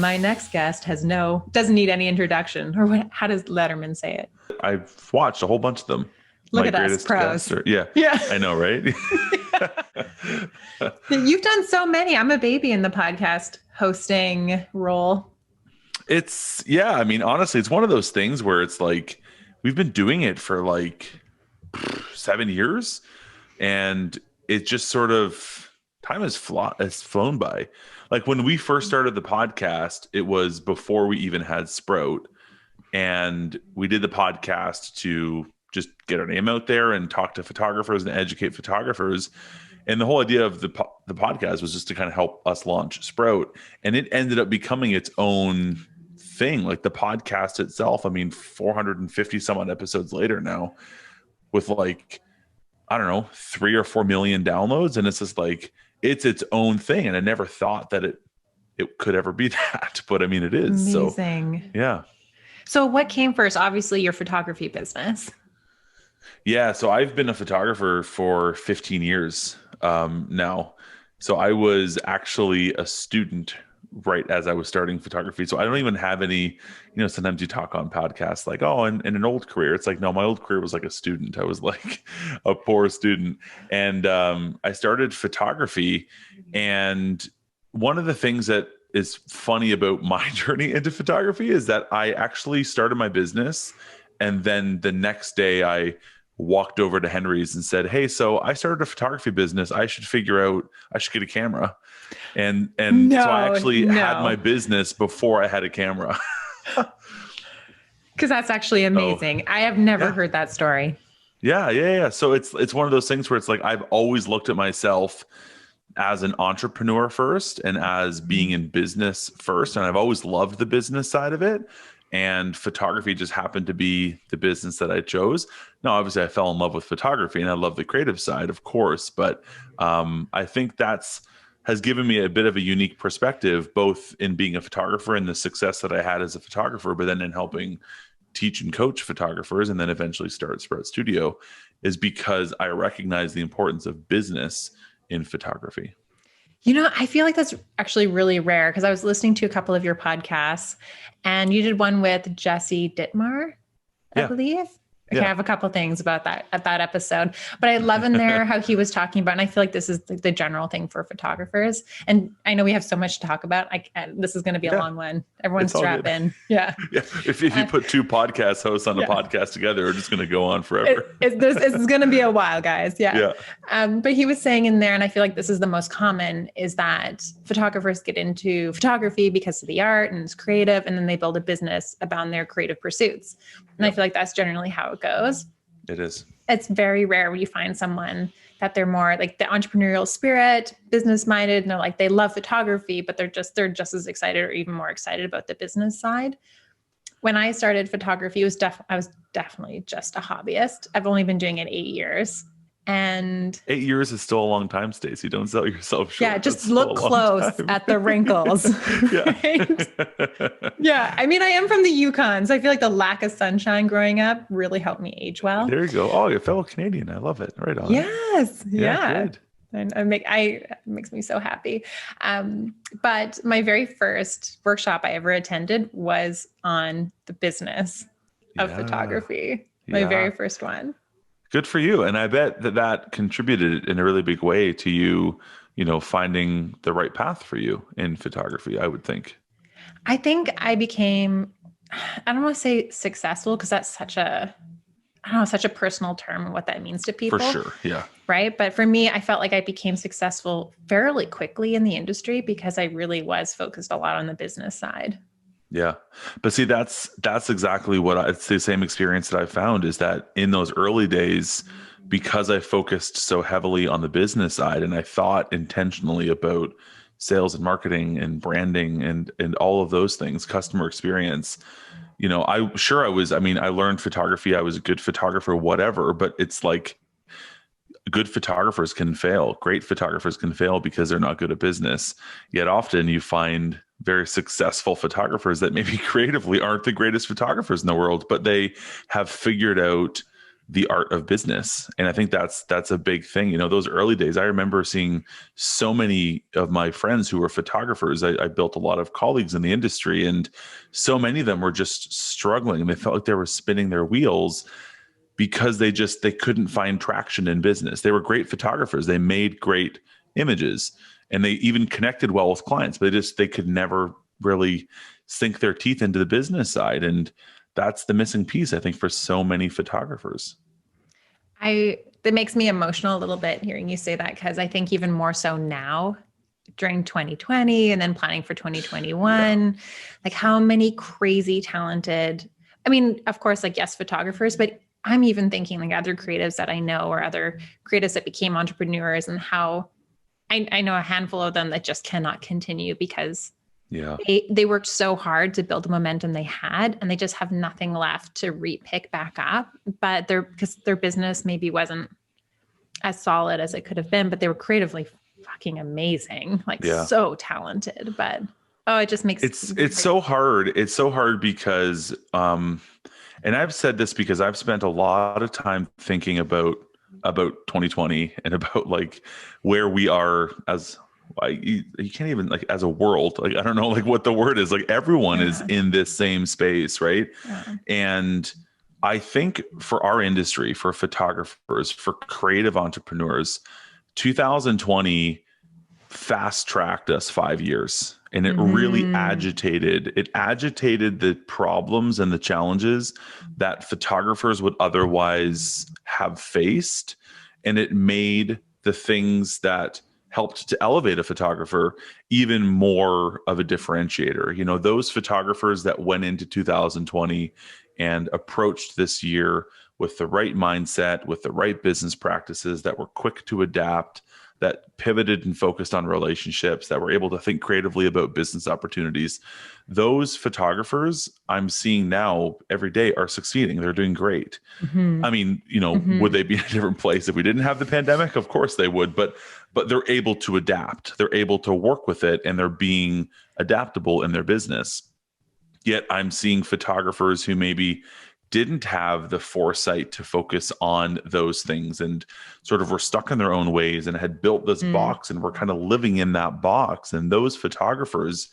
My next guest doesn't need any introduction. Or how does Letterman say it? I've watched a whole bunch of them. Look at us, pros. Yeah. I know, right? You've done so many. I'm a baby in the podcast hosting role. Honestly, it's one of those things where it's like, we've been doing it for like 7 years, and it just sort of, time has flown by. Like when we first started the podcast, it was before we even had Sprout, and we did the podcast to just get our name out there and talk to photographers and educate photographers. And the whole idea of the podcast was just to kind of help us launch Sprout. And it ended up becoming its own thing. Like the podcast itself, 450 some odd episodes later now, with like, I don't know, 3 or 4 million downloads. And it's just like, it's its own thing. And I never thought that it could ever be that, but it is. Amazing. So, yeah. So what came first? Obviously your photography business. Yeah. So I've been a photographer for 15 years now. So I was actually a student right as I was starting photography. So I don't even have any, sometimes you talk on podcasts like, oh, in an old career. It's like, no, my old career was like a student. I was like a poor student. And I started photography. And one of the things that is funny about my journey into photography is that I actually started my business. And then the next day I walked over to Henry's and said, hey, so I started a photography business. I should get a camera. And so I actually had my business before I had a camera. Because that's actually amazing. I have never heard that story. Yeah. So it's one of those things where it's like, I've always looked at myself as an entrepreneur first and as being in business first. And I've always loved the business side of it. And photography just happened to be the business that I chose. Now, obviously, I fell in love with photography and I love the creative side, of course. But I think has given me a bit of a unique perspective, both in being a photographer and the success that I had as a photographer, but then in helping teach and coach photographers and then eventually start Sprout Studio, is because I recognize the importance of business in photography. I feel like that's actually really rare because I was listening to a couple of your podcasts and you did one with Jesse Dittmar, I believe. Okay, I have a couple things about that at that episode, but I love in there how he was talking about, and I feel like this is the general thing for photographers. And I know we have so much to talk about. This is going to be a long one. Everyone strap in. Yeah. If you put two podcast hosts on a podcast together, we're just going to go on forever. This is going to be a while, guys. Yeah. But he was saying in there, and I feel like this is the most common, is that photographers get into photography because of the art and it's creative, and then they build a business about their creative pursuits. And I feel like that's generally how it goes. It is. It's very rare when you find someone that they're more like the entrepreneurial spirit, business minded, and they're like, they love photography, but they're just as excited or even more excited about the business side. When I started photography, I was definitely just a hobbyist. I've only been doing it 8 years. And 8 years is still a long time, Stacey. Don't sell yourself short. Yeah, just look close at the wrinkles. Right? Yeah. I am from the Yukon, so I feel like the lack of sunshine growing up really helped me age well. There you go. Oh, you're a fellow Canadian. I love it. Right on. Yes. Yeah. Good. And it makes me so happy. But my very first workshop I ever attended was on the business of photography. My very first one. Good for you. And I bet that contributed in a really big way to you, finding the right path for you in photography, I would think. I think I became, I don't want to say successful because that's such a personal term and what that means to people. For sure. Yeah. Right. But for me, I felt like I became successful fairly quickly in the industry because I really was focused a lot on the business side. Yeah. But see, that's exactly it's the same experience that I found, is that in those early days, because I focused so heavily on the business side and I thought intentionally about sales and marketing and branding and all of those things, customer experience, I learned photography. I was a good photographer, whatever, but it's like, good photographers can fail. Great photographers can fail because they're not good at business. Yet often you find very successful photographers that maybe creatively aren't the greatest photographers in the world, but they have figured out the art of business. And I think that's a big thing. You know, those early days, I remember seeing so many of my friends who were photographers. I built a lot of colleagues in the industry, and so many of them were just struggling, and they felt like they were spinning their wheels because they couldn't find traction in business. They were great photographers. They made great images, and they even connected well with clients, but they could never really sink their teeth into the business side. And that's the missing piece, I think, for so many photographers. That makes me emotional a little bit hearing you say that, because I think even more so now during 2020 and then planning for 2021, like how many crazy talented, I mean, of course, like, yes, photographers, but I'm even thinking like other creatives that I know, or other creatives that became entrepreneurs, and how I know a handful of them that just cannot continue because they worked so hard to build the momentum they had, and they just have nothing left to pick back up. But because their business maybe wasn't as solid as it could have been, but they were creatively fucking amazing, like so talented. But it just makes it's so hard. It's so hard because and I've said this because I've spent a lot of time thinking about 2020 and about like where we are as you can't even, like, as a world, like, I don't know, like, what the word is, like, everyone is in this same space, right? And I think for our industry, for photographers, for creative entrepreneurs, 2020 fast tracked us 5 years, and it really agitated the problems and the challenges that photographers would otherwise have faced. And it made the things that helped to elevate a photographer even more of a differentiator. You know, those photographers that went into 2020 and approached this year with the right mindset, with the right business practices, that were quick to adapt, that pivoted and focused on relationships, that were able to think creatively about business opportunities. Those photographers I'm seeing now every day are succeeding. They're doing great. I mean, you know, would they be in a different place if we didn't have the pandemic? Of course they would, but they're able to adapt. They're able to work with it, and they're being adaptable in their business. Yet I'm seeing photographers who maybe didn't have the foresight to focus on those things, and sort of were stuck in their own ways, and had built this box, and were kind of living in that box. And those photographers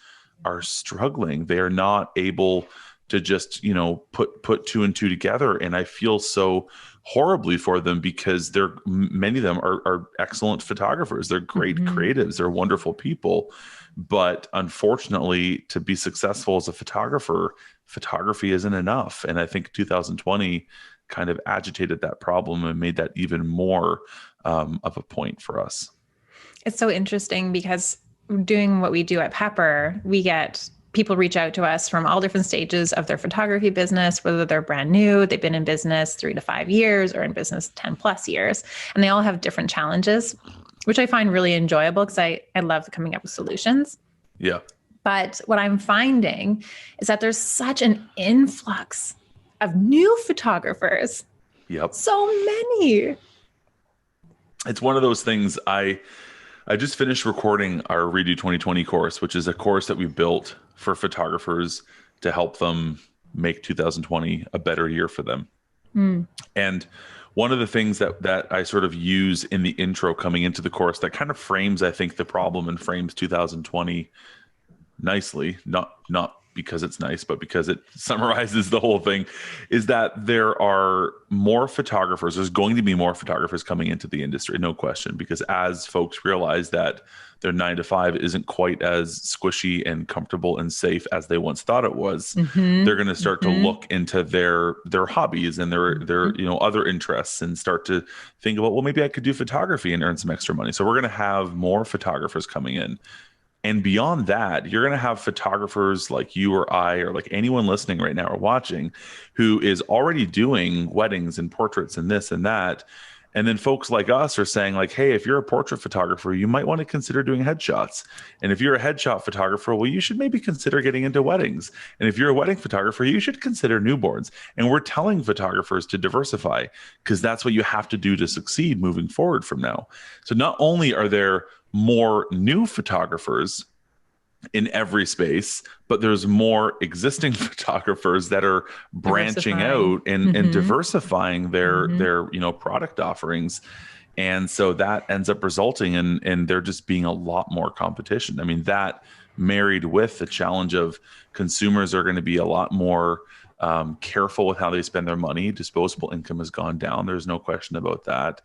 are struggling. They are not able to just, you know, put two and two together. And I feel so horribly for them, because many of them are excellent photographers. They're great creatives. They're wonderful people. But unfortunately, to be successful as a photographer, photography isn't enough. And I think 2020 kind of agitated that problem and made that even more of a point for us. It's so interesting, because doing what we do at Pepper, we get people reach out to us from all different stages of their photography business, whether they're brand new, they've been in business 3 to 5 years, or in business 10 plus years. And they all have different challenges, which I find really enjoyable, because I love coming up with solutions. Yeah. But what I'm finding is that there's such an influx of new photographers. Yep. So many. It's one of those things. I just finished recording our Redo 2020 course, which is a course that we built for photographers to help them make 2020 a better year for them. And one of the things that I sort of use in the intro coming into the course that kind of frames, I think, the problem, and frames 2020 nicely, not because it's nice, but because it summarizes the whole thing, is that there are more photographers. There's going to be more photographers coming into the industry, no question, because as folks realize that their 9 to 5 isn't quite as squishy and comfortable and safe as they once thought it was, they're going to start to look into their hobbies and their you know, other interests, and start to think about, well, maybe I could do photography and earn some extra money. So we're going to have more photographers coming in. And beyond that, you're going to have photographers like you or I, or like anyone listening right now or watching, who is already doing weddings and portraits and this and that. And then folks like us are saying, like, hey, if you're a portrait photographer, you might want to consider doing headshots. And if you're a headshot photographer, well, you should maybe consider getting into weddings. And if you're a wedding photographer, you should consider newborns. And we're telling photographers to diversify, because that's what you have to do to succeed moving forward from now. So not only are there more new photographers, in every space, but there's more existing photographers that are branching out and diversifying their product offerings. And so that ends up resulting in there just being a lot more competition. I mean, that married with the challenge of consumers are going to be a lot more careful with how they spend their money. Disposable income has gone down. There's no question about that.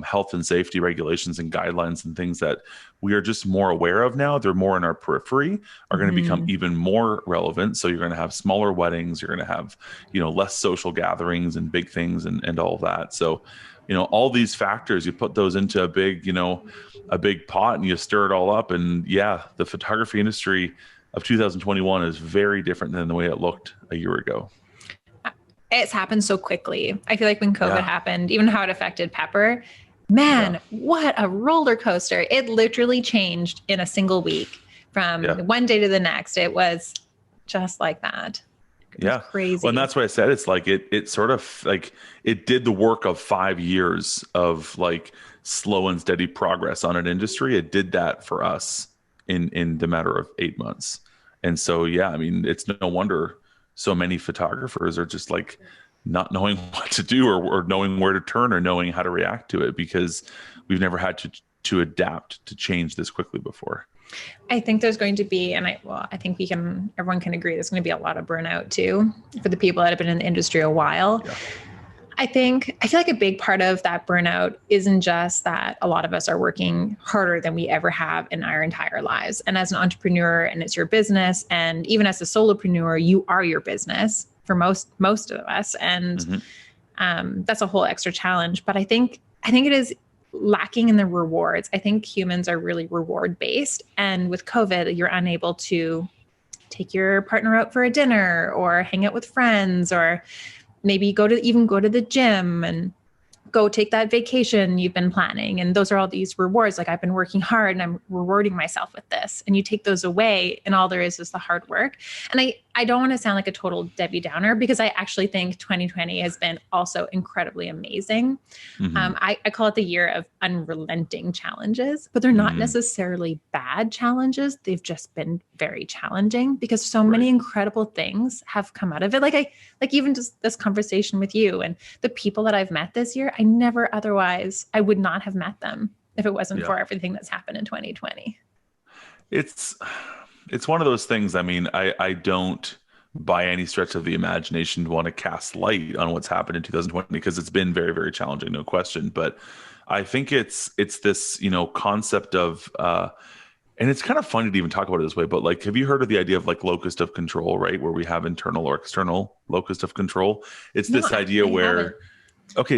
Health and safety regulations and guidelines and things that we are just more aware of now, they're more in our periphery, are going to become even more relevant. So you're going to have smaller weddings. You're going to have, less social gatherings and big things and all that. So, all these factors, you put those into a big pot and you stir it all up. And yeah, the photography industry of 2021 is very different than the way it looked a year ago. It's happened so quickly. I feel like when COVID happened, even how it affected Pepper, what a roller coaster. It literally changed in a single week from one day to the next. It was just like that. Crazy. Well, and that's what I said. It's like it sort of like it did the work of 5 years of like slow and steady progress on an industry. It did that for us in the matter of 8 months. And so, I mean, it's no wonder so many photographers are just like not knowing what to do or knowing where to turn or knowing how to react to it, because we've never had to adapt to change this quickly before. I think there's going to be, I think everyone can agree, there's going to be a lot of burnout too for the people that have been in the industry a while. Yeah. I feel like a big part of that burnout isn't just that a lot of us are working harder than we ever have in our entire lives. And as an entrepreneur, and it's your business, and even as a solopreneur, you are your business for most of us. And that's a whole extra challenge. But I think it is lacking in the rewards. I think humans are really reward based. And with COVID, you're unable to take your partner out for a dinner or hang out with friends, or maybe go to the gym and go take that vacation you've been planning. And those are all these rewards. Like, I've been working hard and I'm rewarding myself with this. And you take those away and all there is the hard work. And I don't want to sound like a total Debbie Downer, because I actually think 2020 has been also incredibly amazing. I call it the year of unrelenting challenges, but they're not necessarily bad challenges. They've just been very challenging because so many incredible things have come out of it. Like even just this conversation with you and the people that I've met this year, I would not have met them if it wasn't for everything that's happened in 2020. It's one of those things. I mean, I don't by any stretch of the imagination want to cast light on what's happened in 2020, because it's been very, very challenging, no question. But I think it's this, concept of, and it's kind of funny to even talk about it this way, but like, have you heard of the idea of like locus of control, right? Where we have internal or external locus of control. It's this idea where,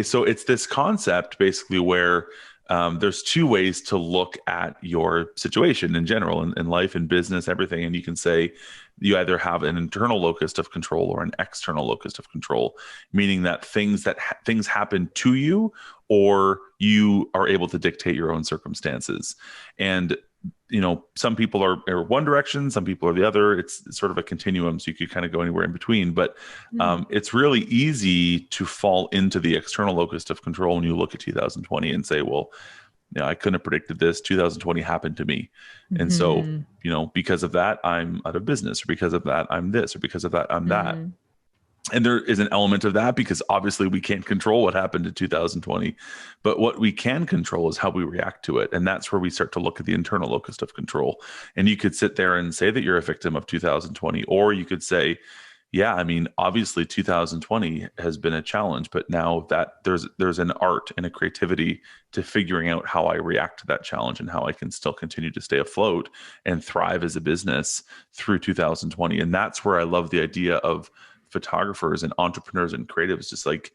so it's this concept basically where there's two ways to look at your situation in general, in life and business, everything. And you can say you either have an internal locus of control or an external locus of control, meaning that things happen to you, or you are able to dictate your own circumstances. And some people are one direction, some people are the other. It's sort of a continuum, so you could kind of go anywhere in between. But it's really easy to fall into the external locus of control when you look at 2020 and say, well, I couldn't have predicted this. 2020 happened to me. And so, because of that, I'm out of business, or because of that, I'm this, or because of that, I'm that. And there is an element of that, because obviously we can't control what happened in 2020, but what we can control is how we react to it. And that's where we start to look at the internal locus of control. And you could sit there and say that you're a victim of 2020, or you could say, yeah, I mean, obviously 2020 has been a challenge, but now that there's an art and a creativity to figuring out how I react to that challenge and how I can still continue to stay afloat and thrive as a business through 2020. And that's where I love the idea of photographers and entrepreneurs and creatives just like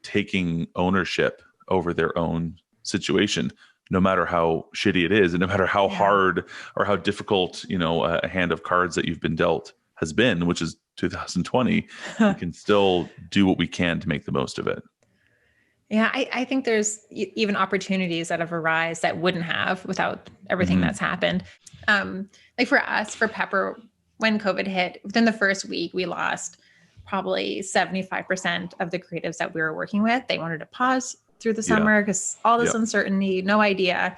taking ownership over their own situation, no matter how shitty it is, and no matter how hard or how difficult, a hand of cards that you've been dealt has been, which is 2020, we can still do what we can to make the most of it. Yeah, I think there's even opportunities that have arisen that wouldn't have without everything that's happened. Like for us, for Pepper, when COVID hit, within the first week, we lost probably 75% of the creatives that we were working with. They wanted to pause through the summer because all this uncertainty, no idea.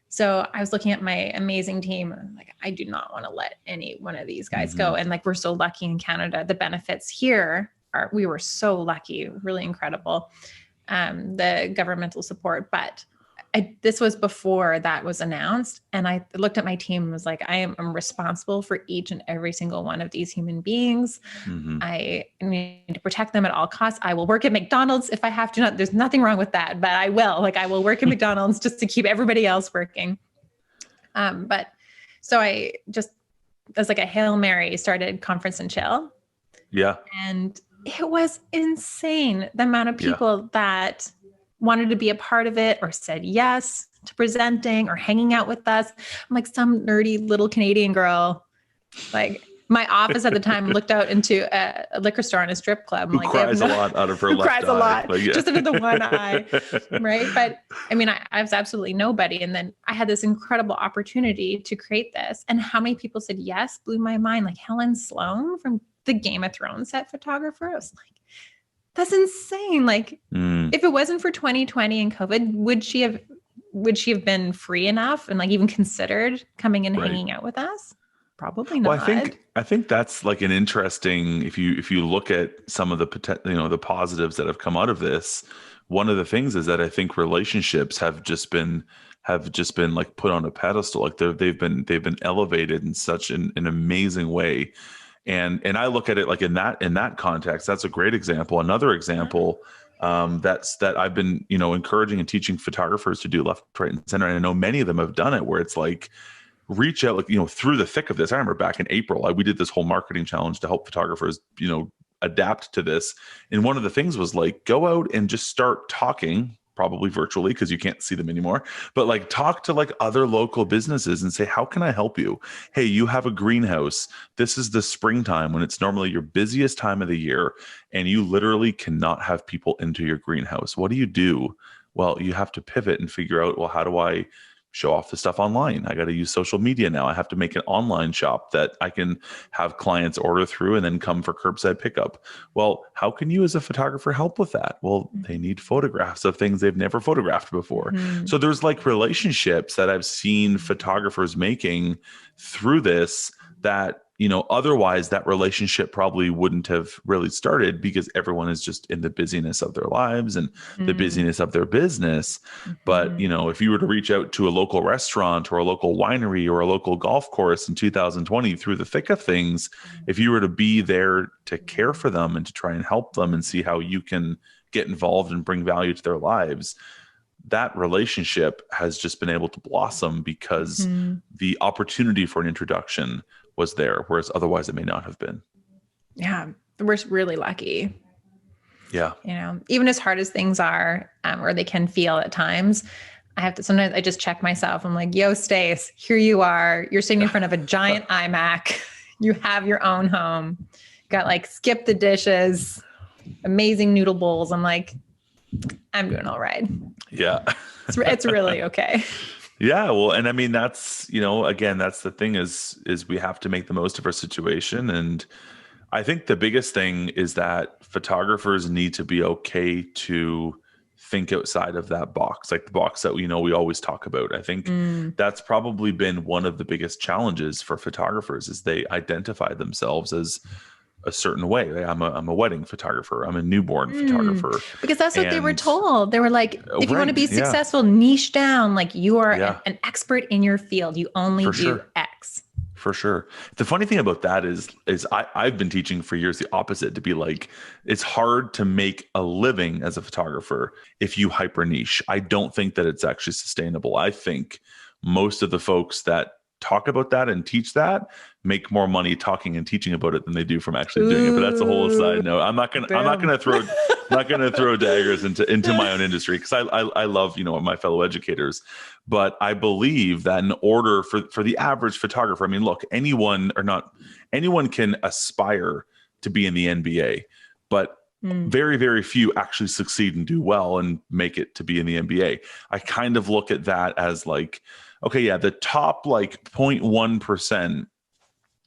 So I was looking at my amazing team and I'm like, I do not want to let any one of these guys go. And like, we're so lucky in Canada. The benefits here we were so lucky, really incredible. The governmental support, but this was before that was announced. And I looked at my team and was like, I'm responsible for each and every single one of these human beings. I need to protect them at all costs. I will work at McDonald's if I have to. There's nothing wrong with that, but I will work at McDonald's just to keep everybody else working. But so I just, as like a Hail Mary, started Conference and Chill. Yeah. And it was insane, the amount of people that wanted to be a part of it or said yes to presenting or hanging out with us. I'm like some nerdy little Canadian girl. Like my office at the time looked out into a liquor store and a strip club. I'm who cries a lot out of her left eye. Who cries a lot, just out of the one eye, right? But I mean, I was absolutely nobody. And then I had this incredible opportunity to create this. And how many people said yes blew my mind. Like Helen Sloan from the Game of Thrones set photographer. I was like, that's insane. Like if it wasn't for 2020 and COVID, would she have been free enough and like even considered coming and hanging out with us? Probably not. Well, I think that's like an interesting, if you look at some of the the positives that have come out of this, one of the things is that I think relationships have just been like put on a pedestal. Like they've been elevated in such an amazing way. And I look at it like in that context, that's a great example. Another example that I've been, encouraging and teaching photographers to do left, right, and center. And I know many of them have done it where it's like, reach out, like, through the thick of this. I remember back in April, we did this whole marketing challenge to help photographers, adapt to this. And one of the things was like, go out and just start talking, probably virtually because you can't see them anymore, but like talk to like other local businesses and say, how can I help you? Hey, you have a greenhouse. This is the springtime when it's normally your busiest time of the year. And you literally cannot have people into your greenhouse. What do you do? Well, you have to pivot and figure out, well, how do I show off the stuff online? I got to use social media now. I have to make an online shop that I can have clients order through and then come for curbside pickup. Well, how can you as a photographer help with that? Well, they need photographs of things they've never photographed before. So there's like relationships that I've seen photographers making through this that, otherwise that relationship probably wouldn't have really started because everyone is just in the busyness of their lives and the busyness of their business. But, if you were to reach out to a local restaurant or a local winery or a local golf course in 2020 through the thick of things, if you were to be there to care for them and to try and help them and see how you can get involved and bring value to their lives, that relationship has just been able to blossom because the opportunity for an introduction was there, whereas otherwise it may not have been. Yeah, we're really lucky. Yeah. Even as hard as things are, or they can feel at times, sometimes I just check myself. I'm like, yo, Stace, here you are. You're sitting in front of a giant iMac. You have your own home. Got like skip the dishes, amazing noodle bowls. I'm like, I'm doing all right. Yeah. It's really okay. Yeah. Well, and I mean, that's, again, that's the thing is we have to make the most of our situation. And I think the biggest thing is that photographers need to be okay to think outside of that box, like the box that we always talk about. I think that's probably been one of the biggest challenges for photographers is they identify themselves as a certain way. I'm a wedding photographer. I'm a newborn photographer. Because that's what they were told. They were like, if you want to be successful, niche down. Like you are an expert in your field. You only do X. For sure. The funny thing about that is I've been teaching for years the opposite, to be like, it's hard to make a living as a photographer if you hyper niche. I don't think that it's actually sustainable. I think most of the folks that talk about that and teach that make more money talking and teaching about it than they do from actually doing it. But that's a whole side note. I'm not gonna throw daggers into my own industry because I love my fellow educators. But I believe that in order for the average photographer, I mean, look, anyone can aspire to be in the NBA, but very, very few actually succeed and do well and make it to be in the NBA. I kind of look at that as like, okay, yeah, the top like 0.1%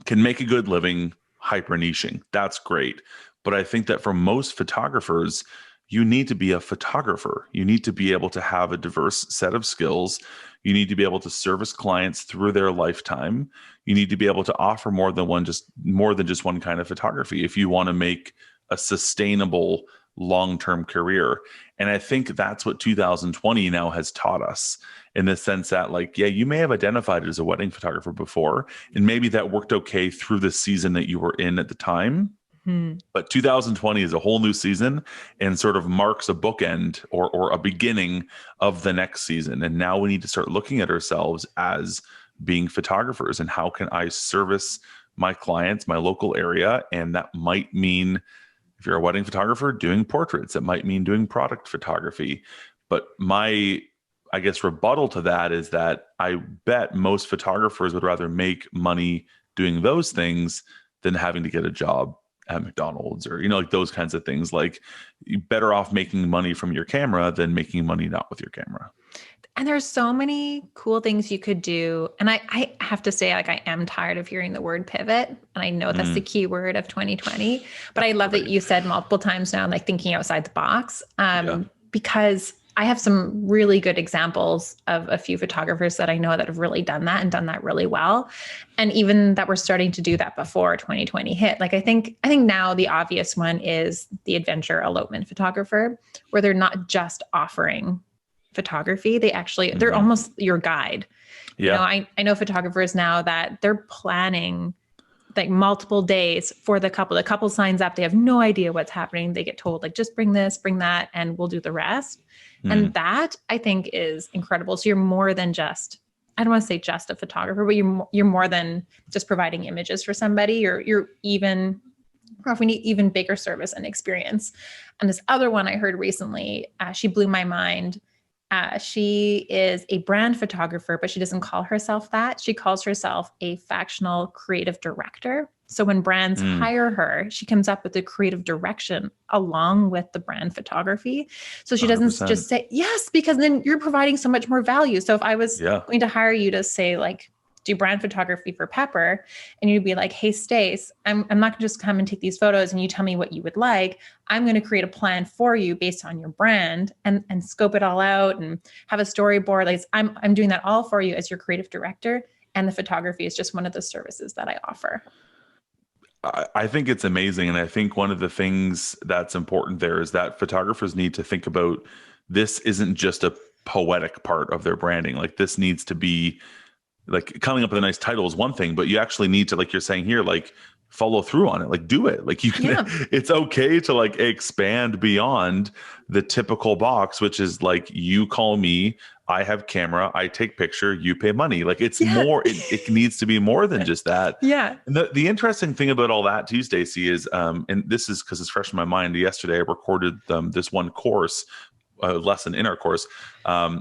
can make a good living hyper niching. That's great. But I think that for most photographers, you need to be a photographer. You need to be able to have a diverse set of skills. You need to be able to service clients through their lifetime. You need to be able to offer more than just one kind of photography if you want to make a sustainable long-term career. And I think that's what 2020 now has taught us, in the sense that, like, yeah, you may have identified as a wedding photographer before, and maybe that worked okay through the season that you were in at the time. But 2020 is a whole new season and sort of marks a bookend or a beginning of the next season. And now we need to start looking at ourselves as being photographers, and how can I service my clients, my local area. And that might mean, if you're a wedding photographer, doing portraits. It might mean doing product photography. But my, I guess, rebuttal to that is that I bet most photographers would rather make money doing those things than having to get a job at McDonald's, or, like those kinds of things. Like, you're better off making money from your camera than making money not with your camera. And there's so many cool things you could do. And I have to say, like, I am tired of hearing the word pivot. And I know that's the key word of 2020, but I love that you said multiple times now, like, thinking outside the box, because I have some really good examples of a few photographers that I know that have really done that and done that really well. And even that we're starting to do that before 2020 hit. Like, I think now the obvious one is the adventure elopement photographer, where they're not just offering photography. They're almost your guide. Yeah. I know photographers now that they're planning like multiple days for the couple. The couple signs up. They have no idea what's happening. They get told, like, just bring this, bring that, and we'll do the rest. And that, I think, is incredible. So you're more than just, I don't want to say just a photographer, but you're more than just providing images for somebody. You're even offering even bigger service and experience. And this other one I heard recently, she blew my mind. She is a brand photographer, but she doesn't call herself that. She calls herself a factional creative director. So when brands hire her, she comes up with the creative direction along with the brand photography. So she doesn't 100%. just say yes, because then you're providing so much more value. So if I was going to hire you to say, like, do brand photography for Pepper, and you'd be like, hey, Stace, I'm not going to just come and take these photos and you tell me what you would like. I'm going to create a plan for you based on your brand and scope it all out and have a storyboard. Like, I'm doing that all for you as your creative director. And the photography is just one of the services that I offer. I think it's amazing. And I think one of the things that's important there is that photographers need to think about, this isn't just a poetic part of their branding. Like, this needs to be, like, coming up with a nice title is one thing, but you actually need to, like you're saying here, like, follow through on it. Like, do it. Like, you can, it's okay to, like, expand beyond the typical box, which is like, you call me, I have camera, I take picture, you pay money. Like, it's more, it needs to be more than just that. Yeah. And the interesting thing about all that too, Stacey, is, and this is because it's fresh in my mind. Yesterday I recorded this one course, lesson in our course.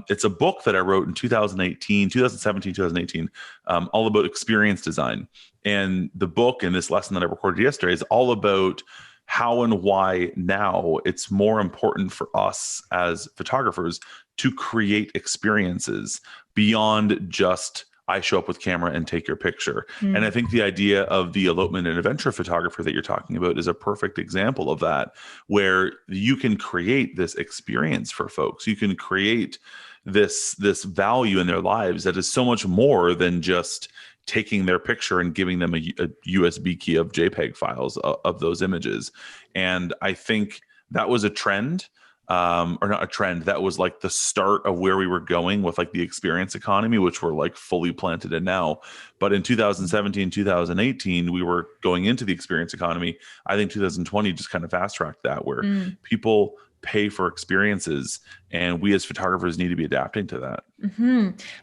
It's a book that I wrote in 2018, all about experience design. And the book and this lesson that I recorded yesterday is all about how and why now it's more important for us as photographers to create experiences beyond just, I show up with camera and take your picture. And I think the idea of the elopement and adventure photographer that you're talking about is a perfect example of that, where you can create this experience for folks. You can create this value in their lives that is so much more than just taking their picture and giving them a USB key of JPEG files of those images. And I think that was a trend. Or not a trend, that was like the start of where we were going with, like, the experience economy, which we're, like, fully planted in now. But in 2017, 2018, we were going into the experience economy. I think 2020 just kind of fast tracked that, where people pay for experiences, and we as photographers need to be adapting to that.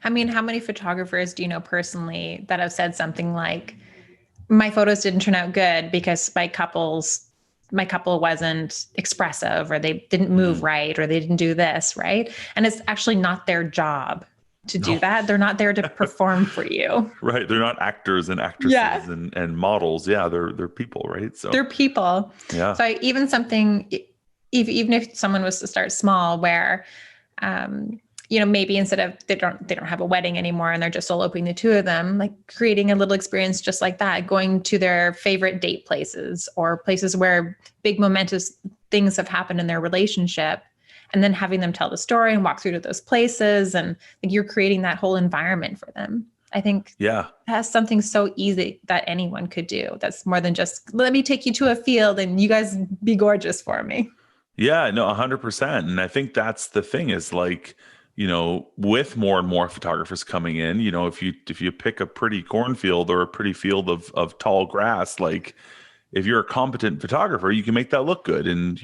I mean, how many photographers do you know personally that have said something like, my photos didn't turn out good because my couple wasn't expressive, or they didn't move right, or they didn't do this right? And it's actually not their job to do that. They're not there to perform for you. Right. They're not actors and actresses and models. Yeah. They're people, right? So they're people. Yeah. So even if someone was to start small, where, maybe instead of, they don't have a wedding anymore and they're just eloping the two of them, like, creating a little experience just like that, going to their favorite date places or places where big momentous things have happened in their relationship, and then having them tell the story and walk through to those places. And like you're creating that whole environment for them. I think that's something so easy that anyone could do. That's more than just, let me take you to a field and you guys be gorgeous for me. Yeah, no, 100%. And I think that's the thing is like, with more and more photographers coming in, if you pick a pretty cornfield or a pretty field of tall grass, like if you're a competent photographer, you can make that look good. And,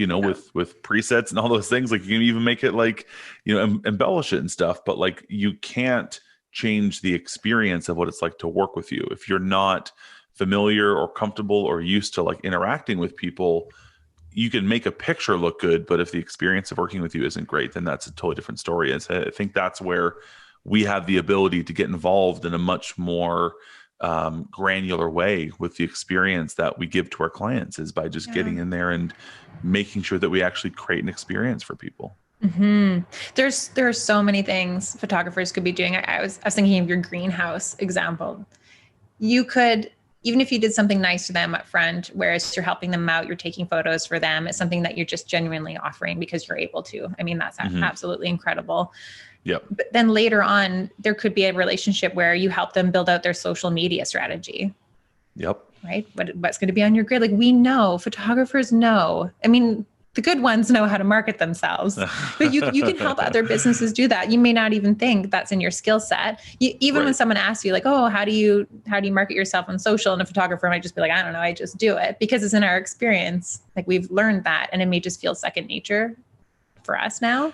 with presets and all those things, like you can even make it like, embellish it and stuff, but like you can't change the experience of what it's like to work with you. If you're not familiar or comfortable or used to like interacting with people, you can make a picture look good, but if the experience of working with you isn't great, then that's a totally different story. And so I think that's where we have the ability to get involved in a much more granular way with the experience that we give to our clients, is by just getting in there and making sure that we actually create an experience for people. Mm-hmm. There are so many things photographers could be doing. I was thinking of your greenhouse example. You could, even if you did something nice to them up front, whereas you're helping them out, you're taking photos for them, it's something that you're just genuinely offering because you're able to. I mean, that's absolutely incredible. Yep. But then later on, there could be a relationship where you help them build out their social media strategy. Yep. Right? What's going to be on your grid? Like, we know, photographers know. I mean, the good ones know how to market themselves, but you can help other businesses do that. You may not even think that's in your skill set. Even when someone asks you like, oh, how do you market yourself on social? And a photographer might just be like, I don't know, I just do it, because it's in our experience. Like, we've learned that, and it may just feel second nature for us now.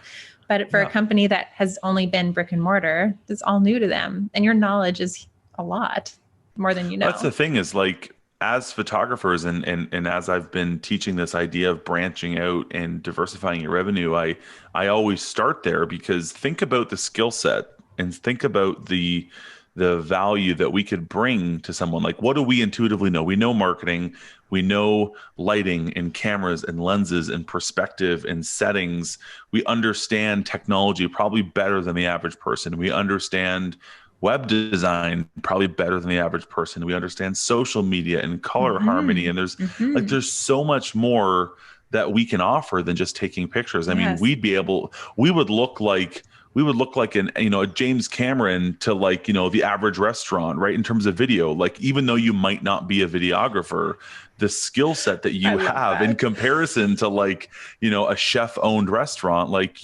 But for a company that has only been brick and mortar, it's all new to them. And your knowledge is a lot more than you know. That's the thing, is like, as photographers and as I've been teaching this idea of branching out and diversifying your revenue, I always start there, because think about the skill set and think about the value that we could bring to someone. Like, what do we intuitively know? We know marketing, we know lighting and cameras and lenses and perspective and settings. We understand technology probably better than the average person. We understand web design probably better than the average person. We understand social media and color harmony. And there's so much more that we can offer than just taking pictures. I mean, we would look like a James Cameron to like, the average restaurant, right? In terms of video, like, even though you might not be a videographer, the skill set that you have in comparison to like, a chef owned restaurant, like,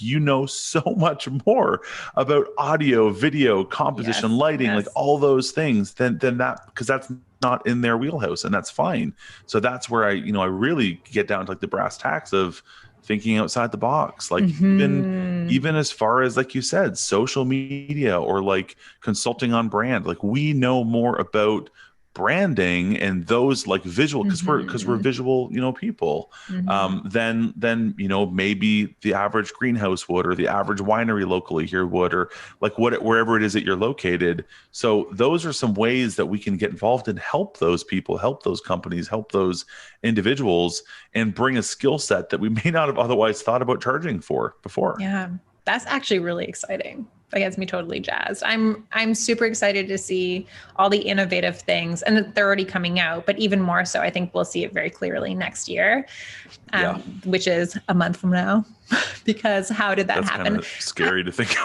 so much more about audio, video, composition, lighting, like all those things than that, because that's not in their wheelhouse, and that's fine. So that's where I really get down to like the brass tacks of thinking outside the box, like even as far as, like you said, social media or like consulting on brand. Like, we know more about branding and those like visual, because we're visual people, then maybe the average greenhouse would, or the average winery locally here would, or like wherever it is that you're located. So those are some ways that we can get involved and help those people, help those companies, help those individuals, and bring a skill set that we may not have otherwise thought about charging for before. Yeah, that's actually really exciting. That gets me totally jazzed. I'm super excited to see all the innovative things, and they're already coming out, but even more so, I think we'll see it very clearly next year, which is a month from now, because how did that happen? Kind of scary to think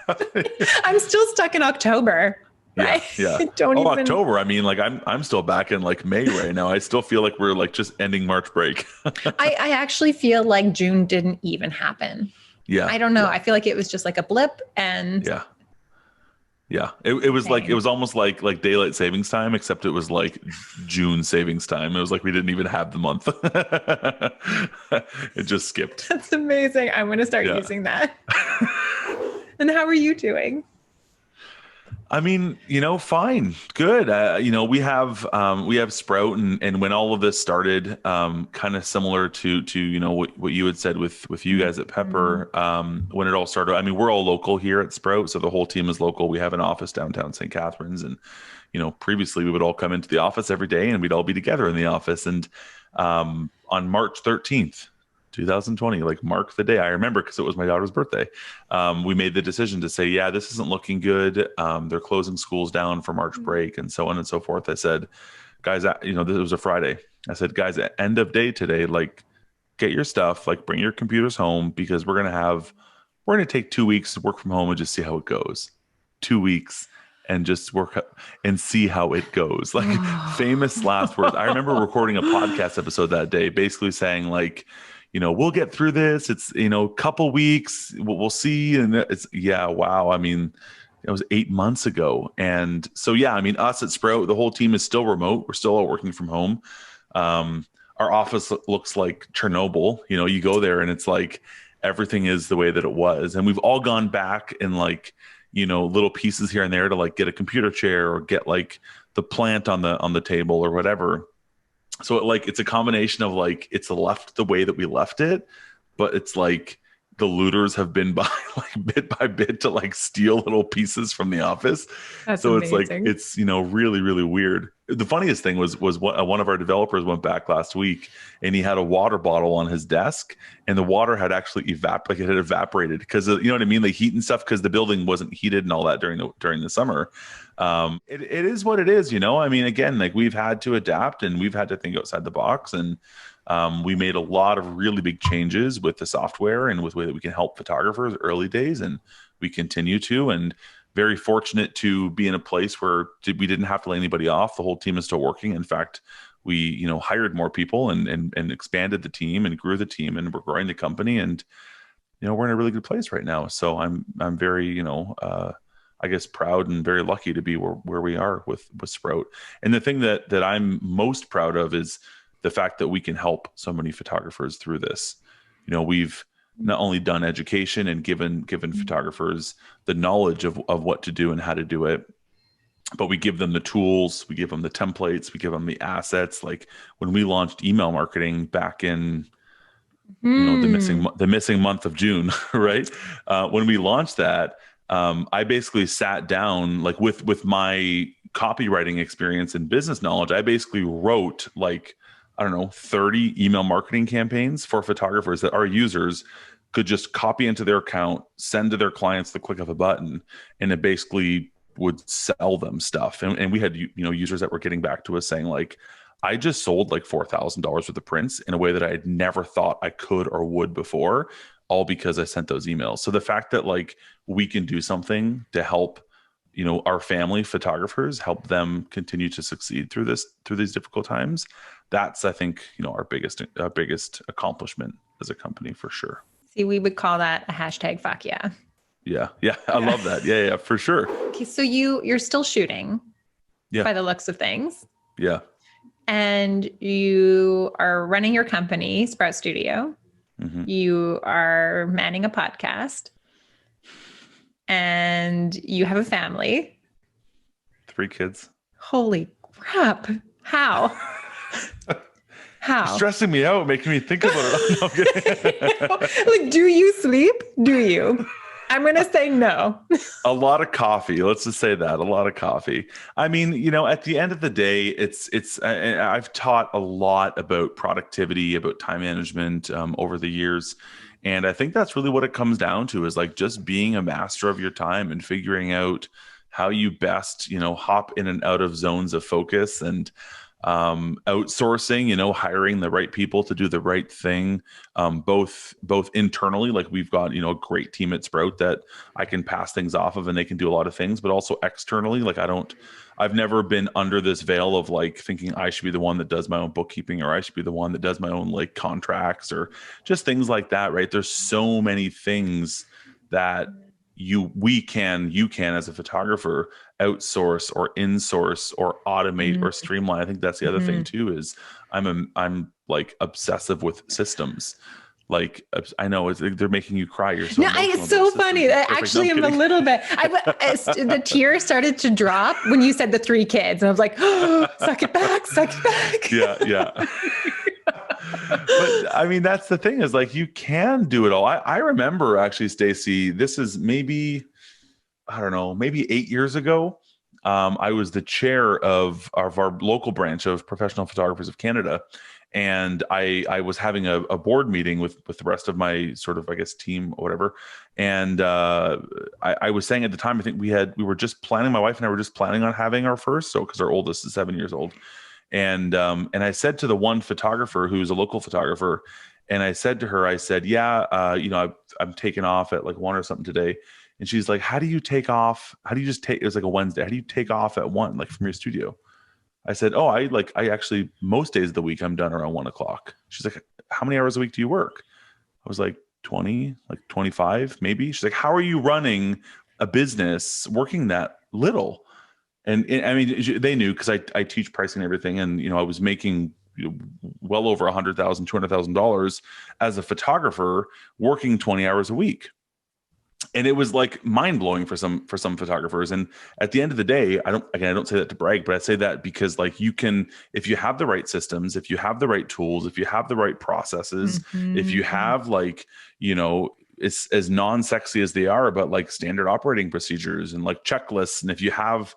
about. I'm still stuck in October. Right? Yeah. October. I mean, like I'm still back in like May right now. I still feel like we're like just ending March break. I actually feel like June didn't even happen. Yeah. I don't know. I feel like it was just like a blip, and it was like, it was almost like daylight savings time, except it was like June savings time. It was like we didn't even have the month. It just skipped. That's amazing. I'm going to start using that. And how are you doing? I mean, fine, good. We have Sprout, and when all of this started, kind of similar to what you had said with you guys at Pepper, when it all started. I mean, we're all local here at Sprout, so the whole team is local. We have an office downtown St. Catharines, and previously we would all come into the office every day, and we'd all be together in the office. And on March 13th. 2020, like mark the day. I remember because it was my daughter's birthday. We made the decision to say, this isn't looking good. They're closing schools down for March break and so on and so forth. I said, guys, this was a Friday. I said, guys, at end of day today, like get your stuff, like bring your computers home, because we're going to take 2 weeks to work from home and just see how it goes. 2 weeks and just work and see how it goes. Like famous last words. I remember recording a podcast episode that day, basically saying like, we'll get through this. It's, couple weeks, we'll see. And it's, yeah, wow. I mean, it was 8 months ago. And so, yeah, I mean, us at Sprout, the whole team is still remote. We're still all working from home. Our office looks like Chernobyl. You go there and it's like everything is the way that it was. And we've all gone back and like, little pieces here and there to like get a computer chair or get like the plant on the table or whatever. So it's a combination of like, it's left the way that we left it, but it's like the looters have been by like bit by bit to like steal little pieces from the office. That's so amazing. it's really, really weird. The funniest thing was one of our developers went back last week and he had a water bottle on his desk and the water had actually evaporated because you know what I mean? Like heat and stuff, because the building wasn't heated and all that during the summer. It is what it is, I mean, again, like we've had to adapt and we've had to think outside the box, and we made a lot of really big changes with the software and with the way that we can help photographers early days, and we continue to, and very fortunate to be in a place where we didn't have to lay anybody off. The whole team is still working. In fact, we, hired more people and expanded the team and grew the team, and we're growing the company, and, we're in a really good place right now. So I'm very, I guess proud and very lucky to be where we are with Sprout. And the thing that I'm most proud of is the fact that we can help so many photographers through this. We've not only done education and given photographers the knowledge of what to do and how to do it, but we give them the tools, we give them the templates, we give them the assets. Like when we launched email marketing back in the missing month of June, right? When we launched that, I basically sat down like with my copywriting experience and business knowledge. I basically wrote like, I don't know, 30 email marketing campaigns for photographers that our users could just copy into their account, send to their clients the click of a button, and it basically would sell them stuff. And we had, users that were getting back to us saying like, I just sold like $4,000 worth of prints in a way that I had never thought I could or would before, all because I sent those emails. So the fact that like we can do something to help, our family photographers, help them continue to succeed through these difficult times, that's, I think, our biggest accomplishment as a company for sure. See, we would call that a hashtag fuck yeah. Yeah. I love that. Yeah, for sure. Okay, so you're still shooting by the looks of things. Yeah. And you are running your company, Sprout Studio. Mm-hmm. You are manning a podcast. And you have a family. 3 kids. Holy crap. How? How? You're stressing me out, making me think about it. No, like, do you sleep? Do you? I'm going to say no. A lot of coffee. Let's just say that. A lot of coffee. I mean, at the end of the day, I've taught a lot about productivity, about time management over the years. And I think that's really what it comes down to, is like just being a master of your time and figuring out how you best, hop in and out of zones of focus, and outsourcing, hiring the right people to do the right thing, both internally, like we've got, a great team at Sprout that I can pass things off of and they can do a lot of things, but also externally, like I've never been under this veil of like thinking I should be the one that does my own bookkeeping, or I should be the one that does my own like contracts, or just things like that, right? There's so many things that you can as a photographer outsource or insource or automate or streamline. I think that's the other thing too, is I'm like obsessive with systems. Like, I know they're making you cry. You're so it's so funny. I actually am a little bit. The tears started to drop when you said the 3 kids, and I was like, oh, suck it back. Yeah. But I mean, that's the thing, is like you can do it all. I remember actually, Stacey, this is maybe 8 years ago. I was the chair of our local branch of Professional Photographers of Canada. And I was having a board meeting with the rest of my sort of, I guess, team or whatever. And I was saying at the time, I think we were just planning, my wife and I were just planning on having our first. So, because our oldest is 7 years old. And I said to the one photographer who's a local photographer, And I said to her, I said, yeah, I'm taking off at like 1 or something today. And she's like, how do you take off? How do you just take, it was like a Wednesday. How do you take off at 1, like from your studio? I said, oh, I actually, most days of the week, I'm done around 1 o'clock. She's like, how many hours a week do you work? I was like, 20, like 25, maybe. She's like, how are you running a business working that little? And I mean, they knew because I teach pricing and everything. And, I was making well over $100,000, $200,000 as a photographer working 20 hours a week. And it was like mind blowing for some photographers. And at the end of the day, I don't say that to brag, but I say that because like you can, if you have the right systems, if you have the right tools, if you have the right processes, if you have like, it's as non-sexy as they are, but like standard operating procedures and like checklists. And if you have,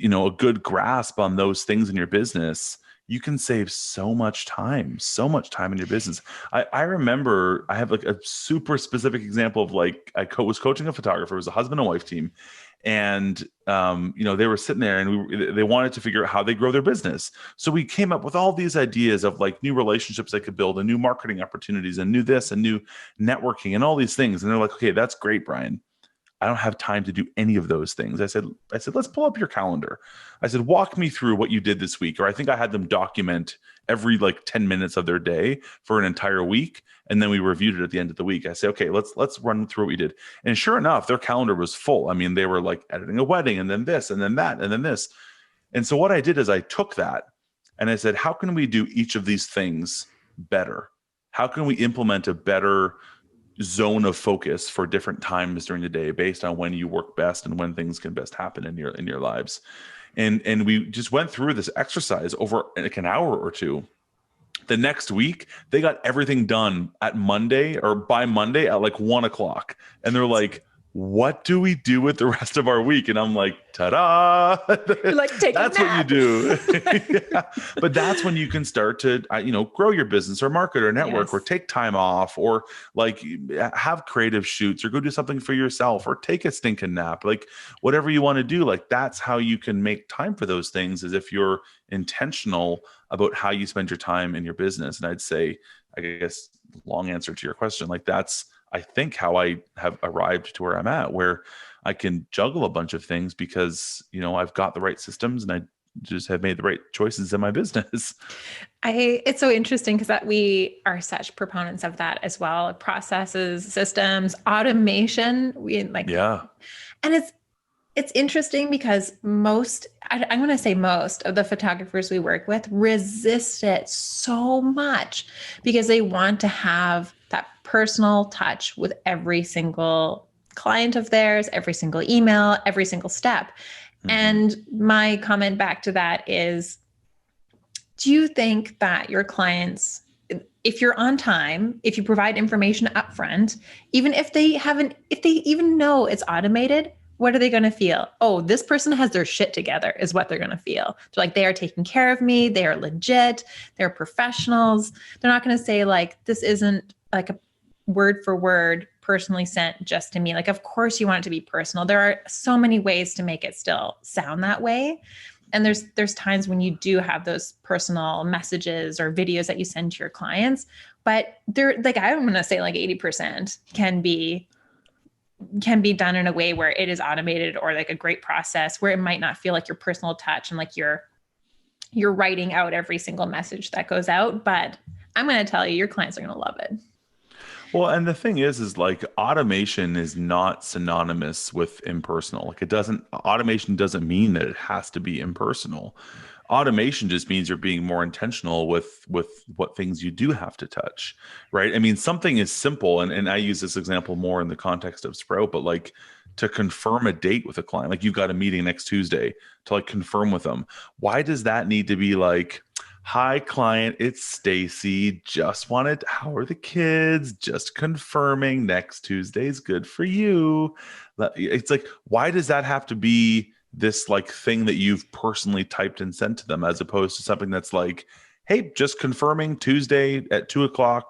a good grasp on those things in your business, you can save so much time in your business. I remember I have like a super specific example of like, I was coaching a photographer. It was a husband and wife team. And, they were sitting there and they wanted to figure out how they grow their business. So we came up with all these ideas of like new relationships they could build and new marketing opportunities and new this and new networking and all these things. And they're like, okay, that's great, Bryan. I don't have time to do any of those things. I said, let's pull up your calendar. I said, walk me through what you did this week. Or I think I had them document every like 10 minutes of their day for an entire week. And then we reviewed it at the end of the week. I said, okay, let's run through what we did. And sure enough, their calendar was full. I mean, they were like editing a wedding and then this and then that and then this. And so what I did is I took that and I said, how can we do each of these things better? How can we implement a better zone of focus for different times during the day based on when you work best and when things can best happen in your lives? And we just went through this exercise over like an hour or two. The next week, they got everything done at Monday or by Monday at like 1 o'clock. And they're like, what do we do with the rest of our week? And I'm like, ta-da! You're like, take that's a what nap. you do. Yeah. But that's when you can start to, grow your business or market or network or take time off or like have creative shoots or go do something for yourself or take a stinking nap. Like whatever you want to do, like that's how you can make time for those things, is if you're intentional about how you spend your time in your business. And I'd say, I guess, long answer to your question, like that's, I think, how I have arrived to where I'm at, where I can juggle a bunch of things because, I've got the right systems and I just have made the right choices in my business. It's so interesting because that we are such proponents of that as well. Processes, systems, automation. And it's interesting because I'm going to say most of the photographers we work with resist it so much because they want to have that personal touch with every single client of theirs, every single email, every single step. Mm-hmm. And my comment back to that is, do you think that your clients, if you're on time, if you provide information upfront, even if they even know it's automated, what are they going to feel? Oh, this person has their shit together is what they're going to feel. They're like, they are taking care of me. They are legit. They're professionals. They're not going to say like, this isn't like a word for word personally sent just to me. Like, of course you want it to be personal. There are so many ways to make it still sound that way. And there's times when you do have those personal messages or videos that you send to your clients, but they're like, I'm going to say like 80% can be done in a way where it is automated or like a great process where it might not feel like your personal touch and like you're writing out every single message that goes out. But I'm going to tell you, your clients are going to love it. Well, and the thing is like automation is not synonymous with impersonal. Like automation doesn't mean that it has to be impersonal. Automation just means you're being more intentional with what things you do have to touch, right? I mean, something is simple, and I use this example more in the context of Sprout, but like to confirm a date with a client, like you've got a meeting next Tuesday to like confirm with them. Why does that need to be like, hi client, it's Stacey, how are the kids? Just confirming next Tuesday's good for you. It's like, why does that have to be this like thing that you've personally typed and sent to them, as opposed to something that's like, hey, just confirming Tuesday at 2:00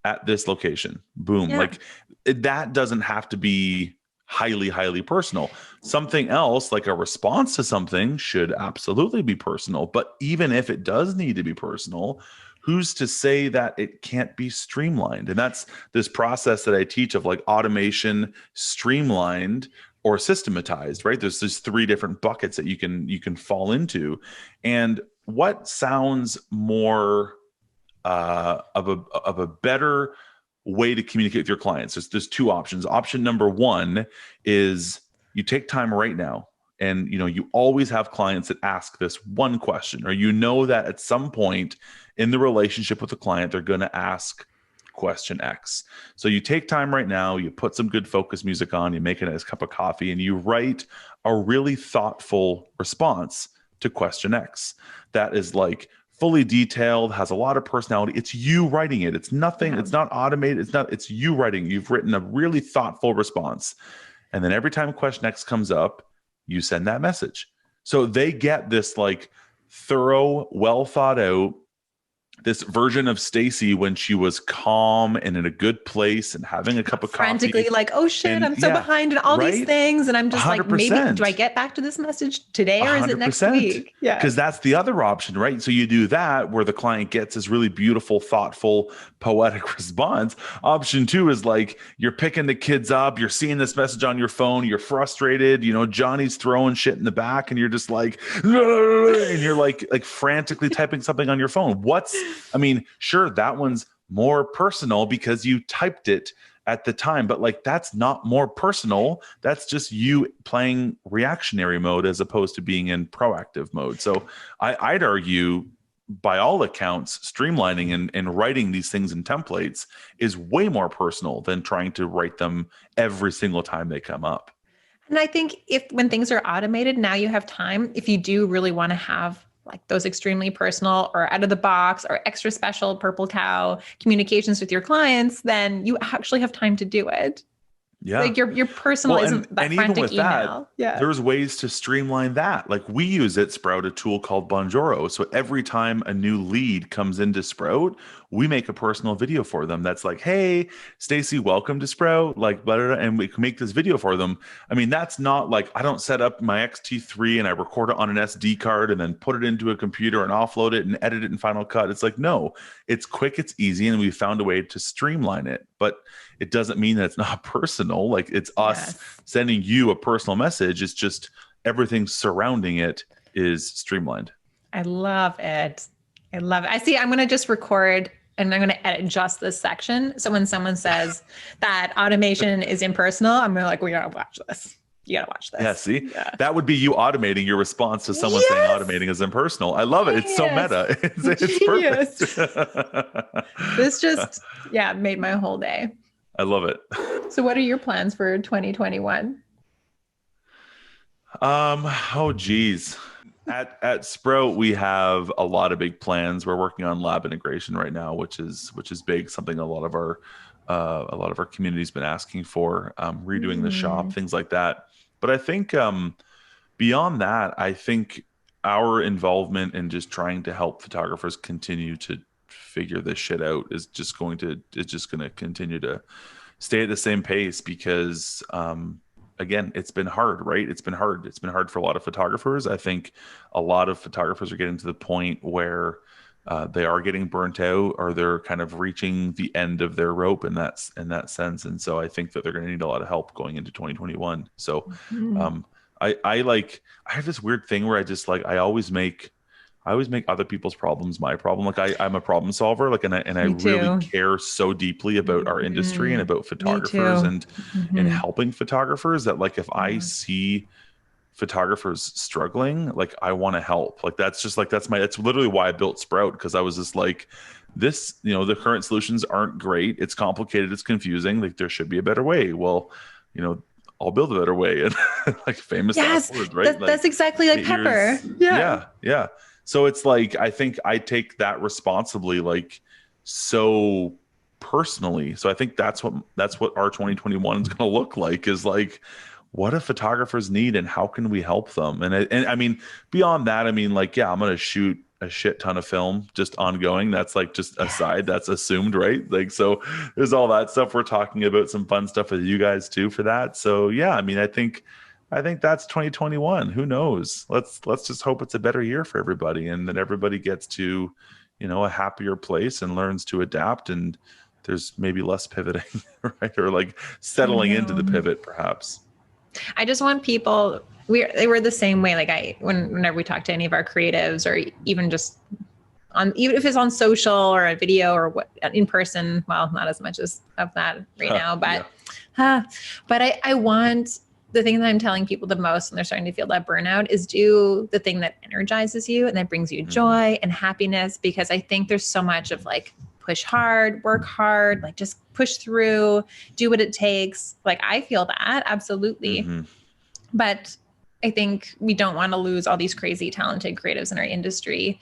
at this location. Boom. Yeah. Like that doesn't have to be highly, highly personal. Something else like a response to something should absolutely be personal. But even if it does need to be personal, who's to say that it can't be streamlined? And that's this process that I teach of like automation, streamlined, or systematized, right? There's 3 different buckets that you can fall into. And what sounds more of a better way to communicate with your clients? There's 2 options. Option number 1 is you take time right now, and you always have clients that ask this one question, or that at some point in the relationship with the client they're going to ask question X. So you take time right now, you put some good focus music on, you make a nice cup of coffee, and you write a really thoughtful response to question X that is like fully detailed, has a lot of personality. It's you writing it. It's nothing. Yeah. It's not automated. It's you writing. You've written a really thoughtful response. And then every time question X comes up, you send that message. So they get this like thorough, well thought out, this version of Stacey when she was calm and in a good place and having a cup of frantically coffee. like, oh shit, and, I'm so behind in all these things. And I'm just 100%. Like, maybe do I get back to this message today or is it next week? Yeah. Because that's the other option, right? So you do that where the client gets this really beautiful, thoughtful, poetic response. Option 2 is like, you're picking the kids up, you're seeing this message on your phone, you're frustrated, Johnny's throwing shit in the back and you're just like, and you're like frantically typing something on your phone. Sure, that one's more personal because you typed it at the time, but like that's not more personal. That's just you playing reactionary mode as opposed to being in proactive mode. So I'd argue, by all accounts, streamlining and writing these things in templates is way more personal than trying to write them every single time they come up. And I think when things are automated, now you have time. If you do really want to have like those extremely personal or out of the box or extra special purple cow communications with your clients, then you actually have time to do it. Yeah. Like your personal isn't that frantic even with email. There's ways to streamline that. Like we use at Sprout a tool called Bonjoro. So every time a new lead comes into Sprout, we make a personal video for them. That's like, hey, Stacey, welcome to Sprout. Like, blah, blah, blah, and we can make this video for them. That's not like, I don't set up my X-T3 and I record it on an SD card and then put it into a computer and offload it and edit it in Final Cut. It's like, no, it's quick, it's easy. And we found a way to streamline it, but it doesn't mean that it's not personal. Like it's us sending you a personal message. It's just everything surrounding it is streamlined. I love it. I see. I'm going to just record and I'm going to edit just this section. So when someone says that automation is impersonal, I'm going to like, we got to watch this. You got to watch this. Yeah. See, that would be you automating your response to someone saying automating is impersonal. I love it. It's so meta. It's perfect. This just, made my whole day. I love it. So what are your plans for 2021? Oh geez. At Sprout, we have a lot of big plans. We're working on lab integration right now, which is big, something a lot of our community's been asking for, redoing the shop, things like that. But I think beyond that, I think our involvement in just trying to help photographers continue to figure this shit out is just going to continue to stay at the same pace because again, it's been hard, right? It's been hard for a lot of photographers. I think a lot of photographers are getting to the point where they are getting burnt out or they're kind of reaching the end of their rope in that sense. And so I think that they're going to need a lot of help going into 2021. So I have this weird thing where I always make other people's problems my problem. Like I'm a problem solver. Like, and I really care so deeply about our industry and about photographers and helping photographers that like, if I see photographers struggling, like I want to help. Like, that's literally why I built Sprout. Cause I was just like this, the current solutions aren't great. It's complicated. It's confusing. Like there should be a better way. Well, I'll build a better way. And like famous last words, right? That's exactly like Pepper. Yeah. So it's like, I think I take that responsibly, like so personally. So I think that's what our 2021 is going to look like, is like, what do photographers need and how can we help them? And I mean, beyond that, I mean, like, yeah, I'm going to shoot a shit ton of film just ongoing. That's like just aside, that's assumed, right? Like, so there's all that stuff. We're talking about some fun stuff with you guys too for that. So yeah, I mean, I think that's 2021. Who knows? Let's just hope it's a better year for everybody and that everybody gets to, a happier place and learns to adapt, and there's maybe less pivoting, right? Or like settling into the pivot, perhaps. I just want people, they were the same way. Like whenever we talk to any of our creatives, or even just even if it's on social or a video or what in person, well, not as much as of that right now, but, but I want, the thing that I'm telling people the most when they're starting to feel that burnout is do the thing that energizes you and that brings you joy and happiness. Because I think there's so much of like, push hard, work hard, like just push through, do what it takes. Like I feel that absolutely. But I think we don't want to lose all these crazy talented creatives in our industry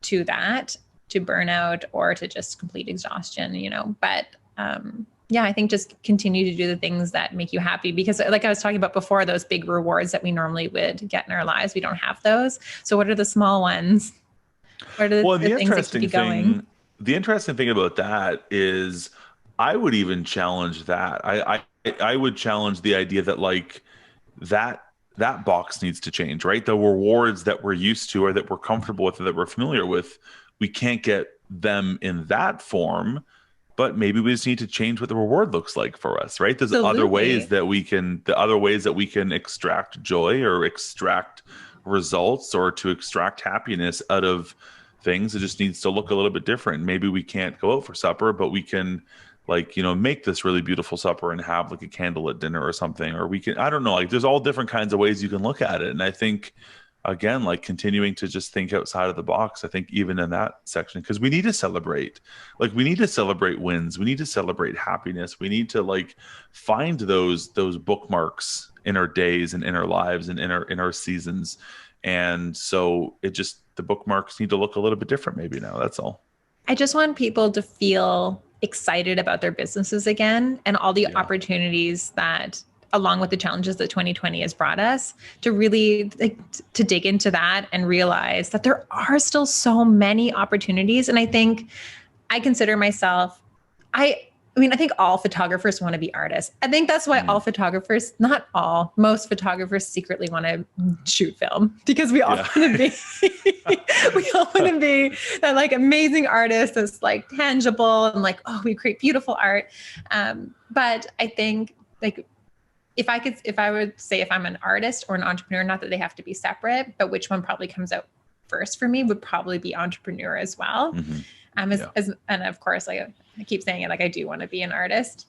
to burnout or to just complete exhaustion, but, yeah, I think just continue to do the things that make you happy, because like I was talking about before, those big rewards that we normally would get in our lives, we don't have those. So what are the small ones? What are the things that keep you going? The interesting thing about that is I would even challenge that. I would challenge the idea that like that box needs to change, right? The rewards that we're used to or that we're comfortable with or that we're familiar with, we can't get them in that form. But maybe we just need to change what the reward looks like for us, right? There's other ways that we can extract joy or extract results or to extract happiness out of things. It just needs to look a little bit different. Maybe we can't go out for supper, but we can make this really beautiful supper and have like a candlelit dinner or something, or we can, I don't know, like there's all different kinds of ways you can look at it. And I think, again, like continuing to just think outside of the box, I think even in that section, because we need to celebrate, we need to celebrate wins. We need to celebrate happiness. We need to like find those bookmarks in our days and in our lives and in our seasons. And so the bookmarks need to look a little bit different maybe now. That's all. I just want people to feel excited about their businesses again and all the opportunities that, along with the challenges that 2020 has brought us, to really to dig into that and realize that there are still so many opportunities. And I think I consider myself, I think all photographers want to be artists. I think that's why all photographers, not all, most photographers secretly want to shoot film, because we all want to be, we all want to be that like amazing artist that's like tangible and like, oh, we create beautiful art. But I think like, if I would say if I'm an artist or an entrepreneur, not that they have to be separate, but which one probably comes out first for me would probably be entrepreneur as well. And of course, like I keep saying it, like I do want to be an artist,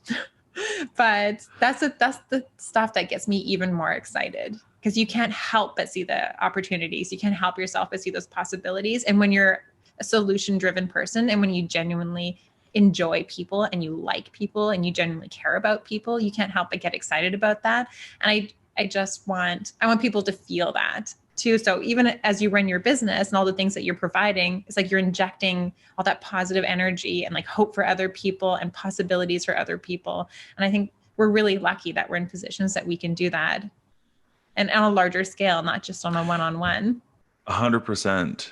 but that's the stuff that gets me even more excited, because you can't help but see the opportunities. You can't help yourself but see those possibilities. And when you're a solution-driven person, and when you genuinely enjoy people and you like people and you genuinely care about people, you can't help but get excited about that. And I want people to feel that too. So even as you run your business and all the things that you're providing, it's like you're injecting all that positive energy and like hope for other people and possibilities for other people. And I think we're really lucky that we're in positions that we can do that, and on a larger scale, not just on a one-on-one. 100%.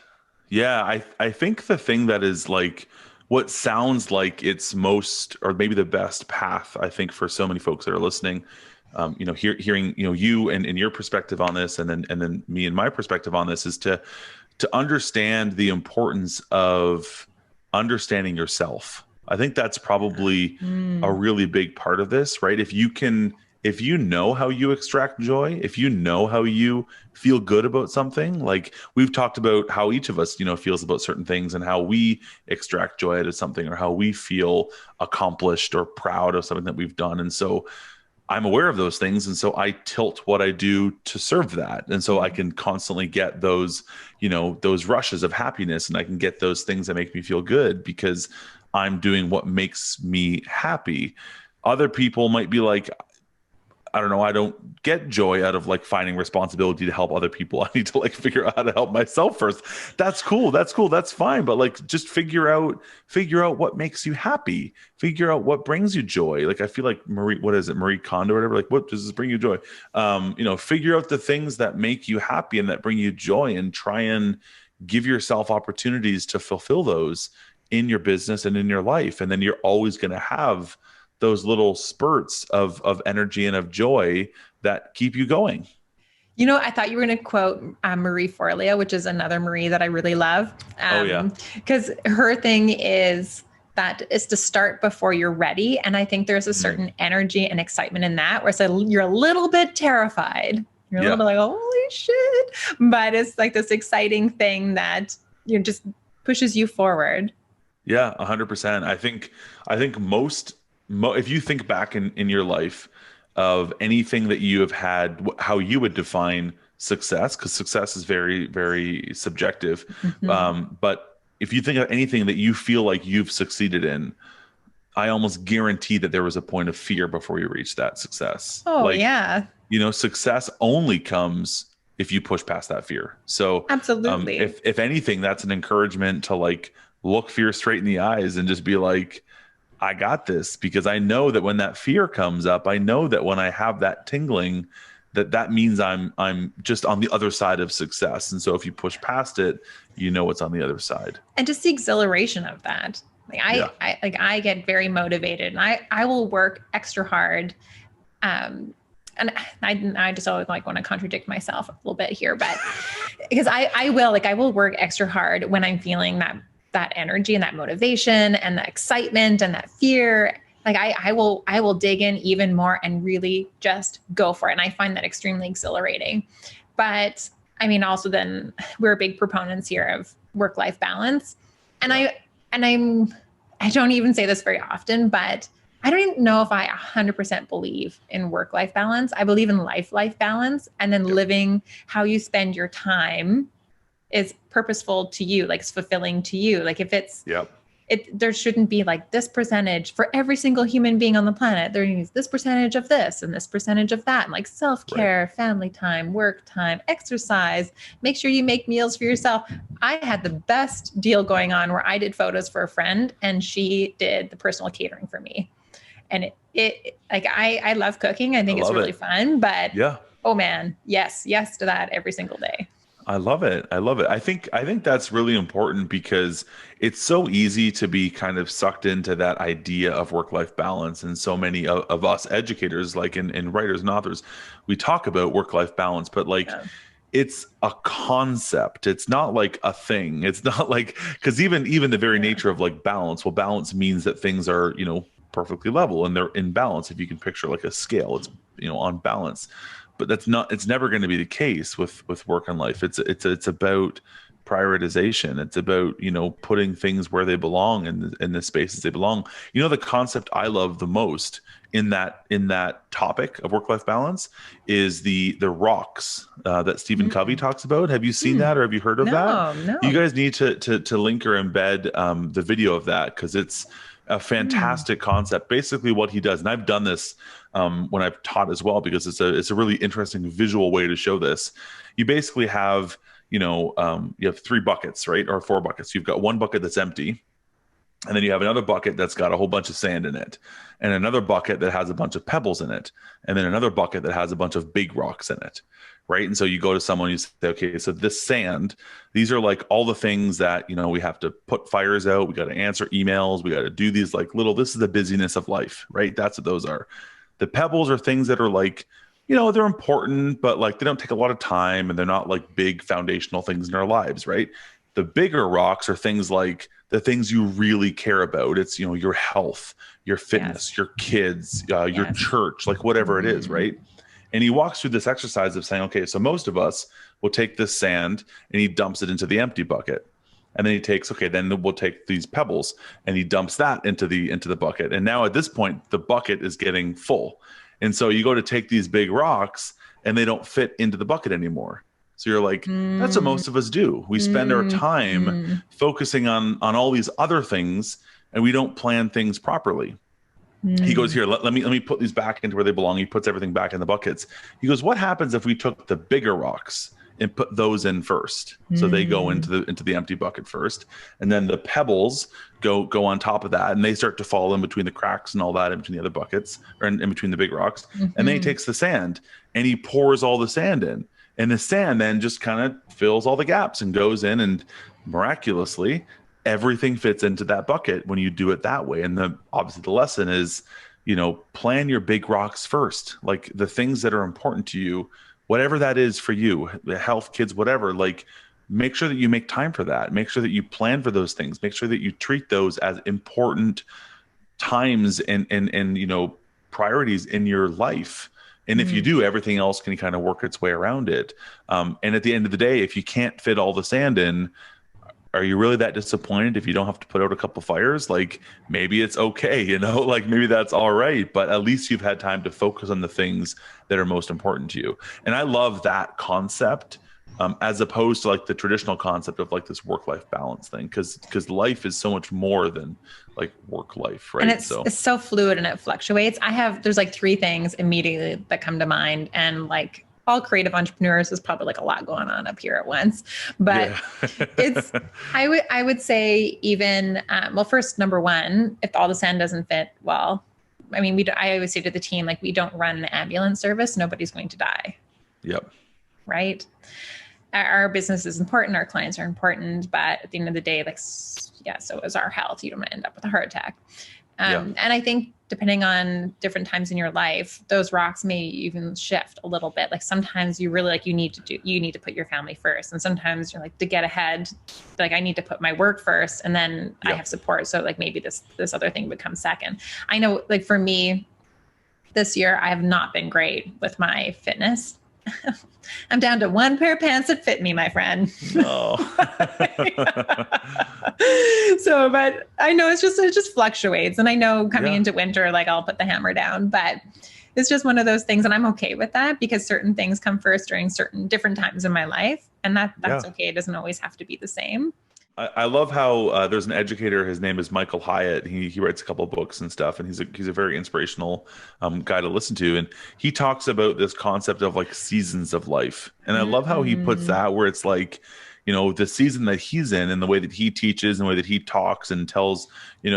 Yeah. I think the thing that is like what sounds like it's most, or maybe the best path, I think, for so many folks that are listening, hearing, you and your perspective on this, and then me and my perspective on this, is to understand the importance of understanding yourself. I think that's probably a really big part of this, right? If you know how you extract joy, if you know how you feel good about something, like we've talked about how each of us, feels about certain things and how we extract joy out of something, or how we feel accomplished or proud of something that we've done. And so I'm aware of those things. And so I tilt what I do to serve that. And so I can constantly get those, those rushes of happiness, and I can get those things that make me feel good because I'm doing what makes me happy. Other people might be like, I don't know, I don't get joy out of like finding responsibility to help other people. I need to like figure out how to help myself first. That's cool. That's fine. But like, just figure out what makes you happy. Figure out what brings you joy. Like, I feel like Marie Kondo or whatever, like, what does this bring you joy? Figure out the things that make you happy and that bring you joy, and try and give yourself opportunities to fulfill those in your business and in your life. And then you're always going to have those little spurts of energy and of joy that keep you going. I thought you were going to quote Marie Forleo, which is another Marie that I really love. Oh, yeah. Because her thing is to start before you're ready. And I think there's a certain energy and excitement in that, where you're a little bit terrified. You're a little bit like, holy shit. But it's like this exciting thing that just pushes you forward. Yeah, 100%. I think if you think back in your life of anything that you have had, how you would define success, because success is very, very subjective. But if you think of anything that you feel like you've succeeded in, I almost guarantee that there was a point of fear before you reached that success. Oh, yeah. Success only comes if you push past that fear. So absolutely. If anything, that's an encouragement to like look fear straight in the eyes and just be like, I got this, because I know that when that fear comes up, I know that when I have that tingling, that means I'm just on the other side of success. And so if you push past it, what's on the other side. And just the exhilaration of that. I get very motivated, and I will work extra hard. And I just always want to contradict myself a little bit here, but because I will work extra hard when I'm feeling that energy and that motivation and the excitement and that fear. I will dig in even more and really just go for it. And I find that extremely exhilarating. But I mean, also then we're big proponents here of work-life balance. And I don't even say this very often, but I don't even know if I 100% believe in work-life balance. I believe in life balance, and then living how you spend your time is purposeful to you, like it's fulfilling to you. Like if there shouldn't be like this percentage for every single human being on the planet. There is this percentage of this and this percentage of that, and like self-care, family time, work time, exercise, make sure you make meals for yourself. I had the best deal going on where I did photos for a friend and she did the personal catering for me. And I love cooking. I think it's really fun, but oh man, yes to that every single day. I love it. I think that's really important, because it's so easy to be kind of sucked into that idea of work-life balance. And so many of us educators, like in writers and authors, we talk about work-life balance, but it's a concept. It's not like a thing. It's not like, because even the very nature of like balance, well, balance means that things are, perfectly level and they're in balance. If you can picture like a scale, it's, on balance. But it's never going to be the case with work and life. It's about prioritization. It's about, putting things where they belong in the spaces they belong. The concept I love the most in that topic of work-life balance is the rocks that Stephen Covey talks about. Have you seen that, or have you heard of that? No. You guys need to link or embed the video of that, because it's a fantastic concept. Basically what he does, and I've done this when I've taught as well, because it's a really interesting visual way to show this. You basically have, you have 3 buckets, right? Or 4 buckets. You've got one bucket that's empty, and then you have another bucket that's got a whole bunch of sand in it, and another bucket that has a bunch of pebbles in it, and then another bucket that has a bunch of big rocks in it. Right. And so you go to someone, you say, okay, so this sand, these are like all the things that, we have to put fires out. We got to answer emails. We got to do these like this is the busyness of life, right? That's what those are. The pebbles are things that are like, they're important, but like they don't take a lot of time, and they're not like big foundational things in our lives. Right. The bigger rocks are things like the things you really care about. It's, your health, your fitness, your kids, your church, like whatever it is. Right. And he walks through this exercise of saying, okay, so most of us will take this sand and he dumps it into the empty bucket. And then he takes, then we'll take these pebbles and he dumps that into the bucket. And now at this point, the bucket is getting full. And so you go to take these big rocks and they don't fit into the bucket anymore. So you're like, that's what most of us do. We spend our time focusing on all these other things, and we don't plan things properly. He goes, here, let me put these back into where they belong. He puts everything back in the buckets. He goes, what happens if we took the bigger rocks and put those in first? So they go into the empty bucket first, and then the pebbles go on top of that, and they start to fall in between the cracks and all that in between the other buckets, or in between the big rocks. And then he takes the sand and he pours all the sand in, and the sand then just kind of fills all the gaps and goes in, and miraculously everything fits into that bucket when you do it that way. And obviously the lesson is, plan your big rocks first. Like the things that are important to you, whatever that is for you, the health, kids, whatever, like make sure that you make time for that. Make sure that you plan for those things. Make sure that you treat those as important times and priorities in your life. And if you do, everything else can kind of work its way around it. And at the end of the day, if you can't fit all the sand in, are you really that disappointed if you don't have to put out a couple fires? Like maybe it's okay, like maybe that's all right, but at least you've had time to focus on the things that are most important to you. And I love that concept, as opposed to like the traditional concept of like this work-life balance thing, because life is so much more than like work life, right? And it's so fluid and it fluctuates. There's like 3 things immediately that come to mind, and like all creative entrepreneurs, is probably like a lot going on up here at once, but I would say even, well, first, number 1, if all the sand doesn't fit, well, I mean, I always say to the team, like, we don't run an ambulance service. Nobody's going to die. Yep. Right. Our business is important. Our clients are important, but at the end of the day, like, so is our health. You don't want to end up with a heart attack. And I think depending on different times in your life, those rocks may even shift a little bit. Like sometimes you really you need to put your family first. And sometimes you're like, to get ahead, like I need to put my work first, and then I have support. So like maybe this other thing becomes second. I know, like for me this year, I have not been great with my fitness. I'm down to 1 pair of pants that fit me, my friend. Oh. So, but I know it just fluctuates. And I know coming into winter, like I'll put the hammer down, but it's just one of those things. And I'm okay with that because certain things come first during certain different times in my life. And that's okay. It doesn't always have to be the same. I love how there's an educator. His name is Michael Hyatt. He writes a couple of books and stuff, and he's a very inspirational guy to listen to. And he talks about this concept of like seasons of life. And I love how he puts that, where it's like, the season that he's in and the way that he teaches and the way that he talks and tells,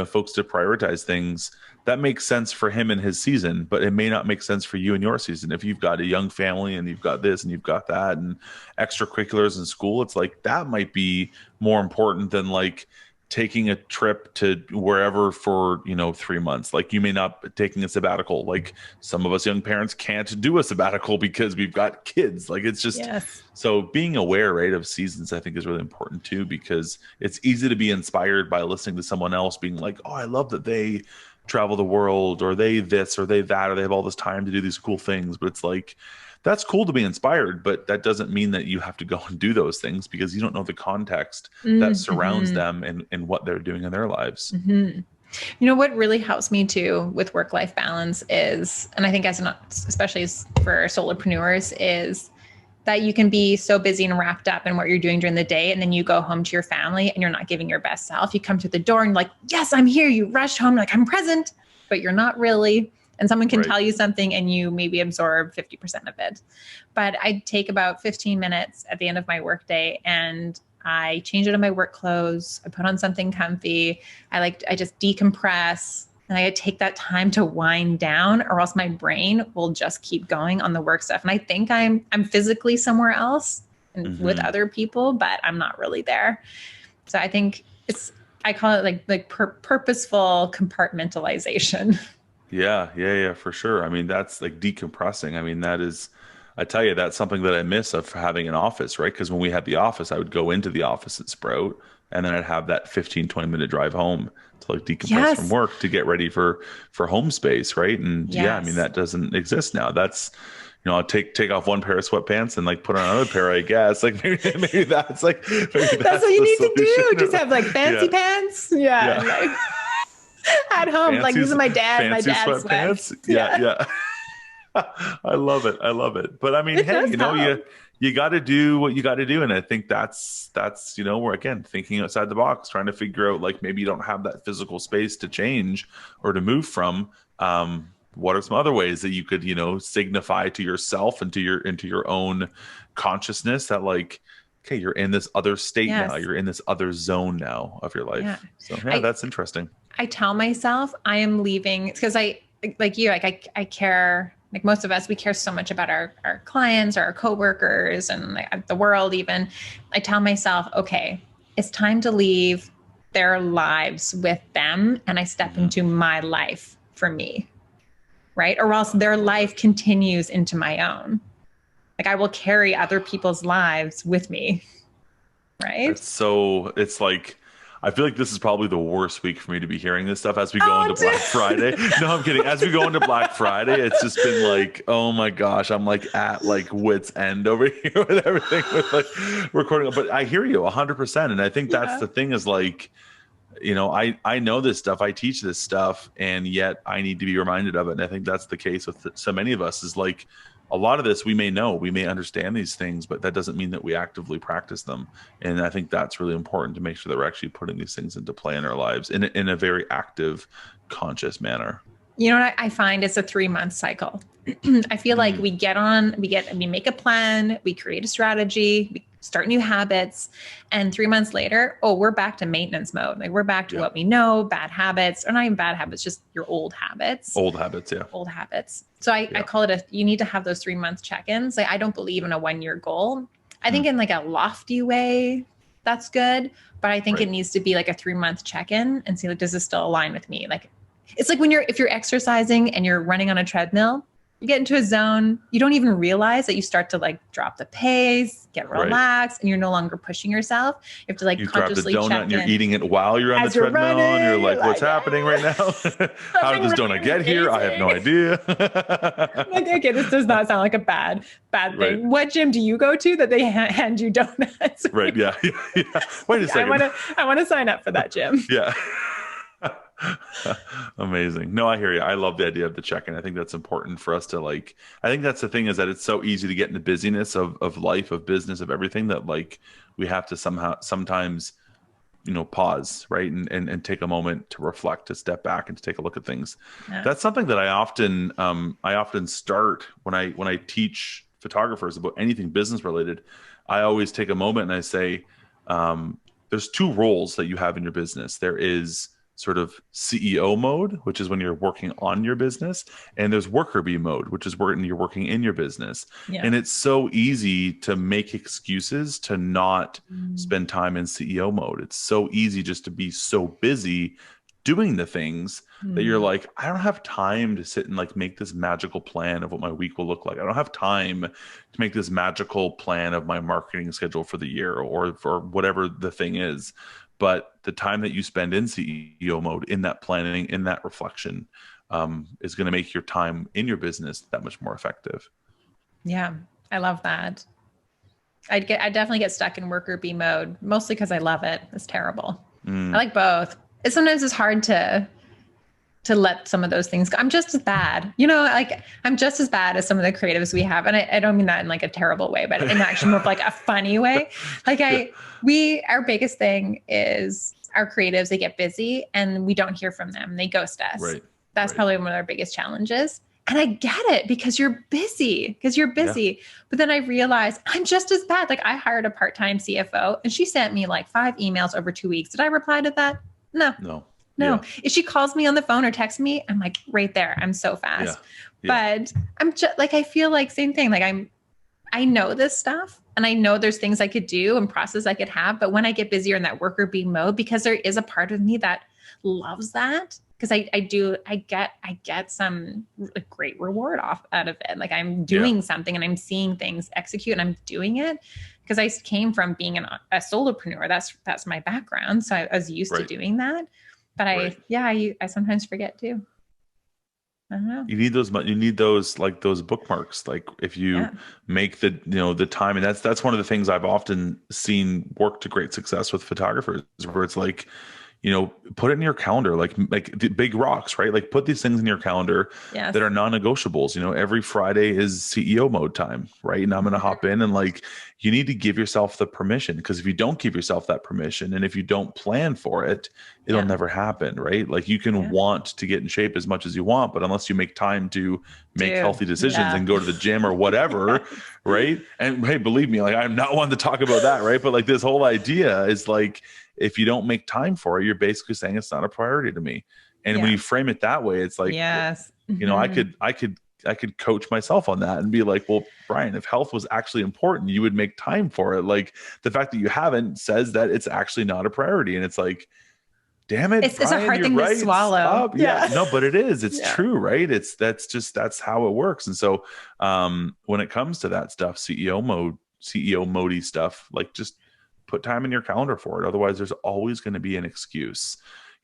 folks to prioritize things. That makes sense for him in his season, but it may not make sense for you in your season. If you've got a young family and you've got this and you've got that and extracurriculars in school, it's like that might be more important than like taking a trip to wherever for 3 months. Like you may not be taking a sabbatical. Like some of us young parents can't do a sabbatical because we've got kids. Like it's just so being aware, right, of seasons, I think is really important too, because it's easy to be inspired by listening to someone else being like, oh, I love that they travel the world, or they this or they that, or they have all this time to do these cool things. But it's like, that's cool to be inspired, but that doesn't mean that you have to go and do those things, because you don't know the context that surrounds them and what they're doing in their lives. What really helps me too with work-life balance is, and I think especially for solopreneurs, is that you can be so busy and wrapped up in what you're doing during the day. And then you go home to your family and you're not giving your best self. You come to the door and you're like, yes, I'm here. You rush home, like I'm present, but you're not really. And someone can tell you something and you maybe absorb 50% of it. But I take about 15 minutes at the end of my workday and I change it in my work clothes. I put on something comfy. I just decompress. And I take that time to wind down, or else my brain will just keep going on the work stuff. And I think I'm physically somewhere else and with other people, but I'm not really there. So I think I call it like purposeful compartmentalization. Yeah, for sure. I mean, that's like decompressing. I mean, I tell you, that's something that I miss of having an office, right? Because when we had the office, I would go into the office at Sprout, and then I'd have that 15-20 minute drive home to like decompress from work to get ready for home space, right? And I mean, that doesn't exist now. That's, I'll take off 1 pair of sweatpants and like put on another pair, I guess. Like maybe that's like that's what you need to do. Just have like fancy pants. Yeah. Like, at home, like using my dad's sweatpants. Yeah. I love it. But I mean, hey, you got to do what you got to do. And I think that's, we're again, thinking outside the box, trying to figure out, like, maybe you don't have that physical space to change or to move from. What are some other ways that you could, signify to yourself and into your own consciousness that, like, okay, you're in this other state now, you're in this other zone now of your life. So that's interesting. I tell myself I am leaving because I care. Like most of us, we care so much about our clients, our coworkers, and the world even. I tell myself, okay, it's time to leave their lives with them, and I step into my life for me, right? Or else their life continues into my own. Like I will carry other people's lives with me. Right. It's like, I feel like this is probably the worst week for me to be hearing this stuff as we go into Black Friday. No, I'm kidding. As we go into Black Friday, it's just been like, oh my gosh, I'm like at like wit's end over here with everything with like recording. But I hear you 100%. And I think that's the thing is like, you know, I know this stuff, I teach this stuff, and yet I need to be reminded of it. And I think that's the case with so many of us is like, a lot of this we may know, we may understand these things, but that doesn't mean that we actively practice them. And I think that's really important to make sure that we're actually putting these things into play in our lives in a very active, conscious manner. You know what I find? It's a 3-month cycle. I feel like we make a plan, we create a strategy, we start new habits, and 3 months later, we're back to maintenance mode. Like we're back to what we know, bad habits, or not even bad habits, just your old habits. Old habits. So I call it you need to have those 3-month check-ins. Like I don't believe in a 1-year goal. I think in like a lofty way, that's good. But I think it needs to be like a 3-month check-in and see like, does this still align with me? Like it's like if you're exercising and you're running on a treadmill, you get into a zone, you don't even realize that you start to like drop the pace, get relaxed, and you're no longer pushing yourself. You have to like consciously drop the donut and you're eating it while you're on the treadmill and you're like, what's happening right now? How did this donut get here? I have no idea. Like, okay, this does not sound like a bad thing. Right. What gym do you go to that they hand you donuts? Right. Yeah. Wait a second. I want to sign up for that gym. Yeah. Amazing. No, I hear you. I love the idea of the check-in. I think that's important for us to like, I think that's the thing is that it's so easy to get in the busyness of life, of business, of everything that like we have to sometimes, you know, pause, right. And take a moment to reflect, to step back and to take a look at things. Yeah. That's something that I often start when I teach photographers about anything business related. I always take a moment and I say, there's 2 roles that you have in your business. There is sort of CEO mode, which is when you're working on your business, and there's worker bee mode, which is when you're working in your business. Yeah. And it's so easy to make excuses to not spend time in CEO mode. It's so easy just to be so busy doing the things that you're like, I don't have time to sit and like make this magical plan of what my week will look like. I don't have time to make this magical plan of my marketing schedule for the year or for whatever the thing is. But the time that you spend in CEO mode, in that planning, in that reflection, is going to make your time in your business that much more effective. Yeah, I love that. I definitely get stuck in worker bee mode, mostly because I love it. It's terrible. I like both. Sometimes it's hard to let some of those things go. I'm just as bad, you know, like I'm just as bad as some of the creatives we have. And I don't mean that in like a terrible way, but in actually more of like a funny way. Like our biggest thing is our creatives, they get busy and we don't hear from them. They ghost us. Right. That's probably one of our biggest challenges. And I get it because you're busy. Yeah. But then I realized I'm just as bad. Like I hired a part-time CFO and she sent me like 5 emails over 2 weeks. Did I reply to that? No. Yeah. If she calls me on the phone or texts me, I'm like right there. I'm so fast. Yeah. But I'm just like, I feel like same thing. Like I know this stuff and I know there's things I could do and process I could have. But when I get busier in that worker bee mode, because there is a part of me that loves that, because I get some great reward out of it. Like I'm doing something and I'm seeing things execute and I'm doing it because I came from being a solopreneur. That's my background. So I was used to doing that. But I sometimes forget too. I don't know. You need those like those bookmarks. Like if you make the time, and that's one of the things I've often seen work to great success with photographers, where it's like, you know, put it in your calendar, like the big rocks, right? Like put these things in your calendar that are non-negotiables. You know, every Friday is CEO mode time, right? And I'm going to hop in and like, you need to give yourself the permission, because if you don't give yourself that permission and if you don't plan for it, it'll never happen, right? Like you can want to get in shape as much as you want, but unless you make time to make healthy decisions and go to the gym or whatever, right? And hey, believe me, like I'm not one to talk about that, right? But like this whole idea is like, if you don't make time for it, you're basically saying it's not a priority to me. And when you frame it that way, it's like, you know, I could coach myself on that and be like, well, Bryan, if health was actually important, you would make time for it. Like the fact that you haven't says that it's actually not a priority. And it's like, damn it, It's a Bryan, hard you're thing to right. swallow. Stop. Yeah. No, but it is. It's Yeah. true, right? That's how it works. And so when it comes to that stuff, CEO mode stuff, like just put time in your calendar for it. Otherwise, there's always going to be an excuse.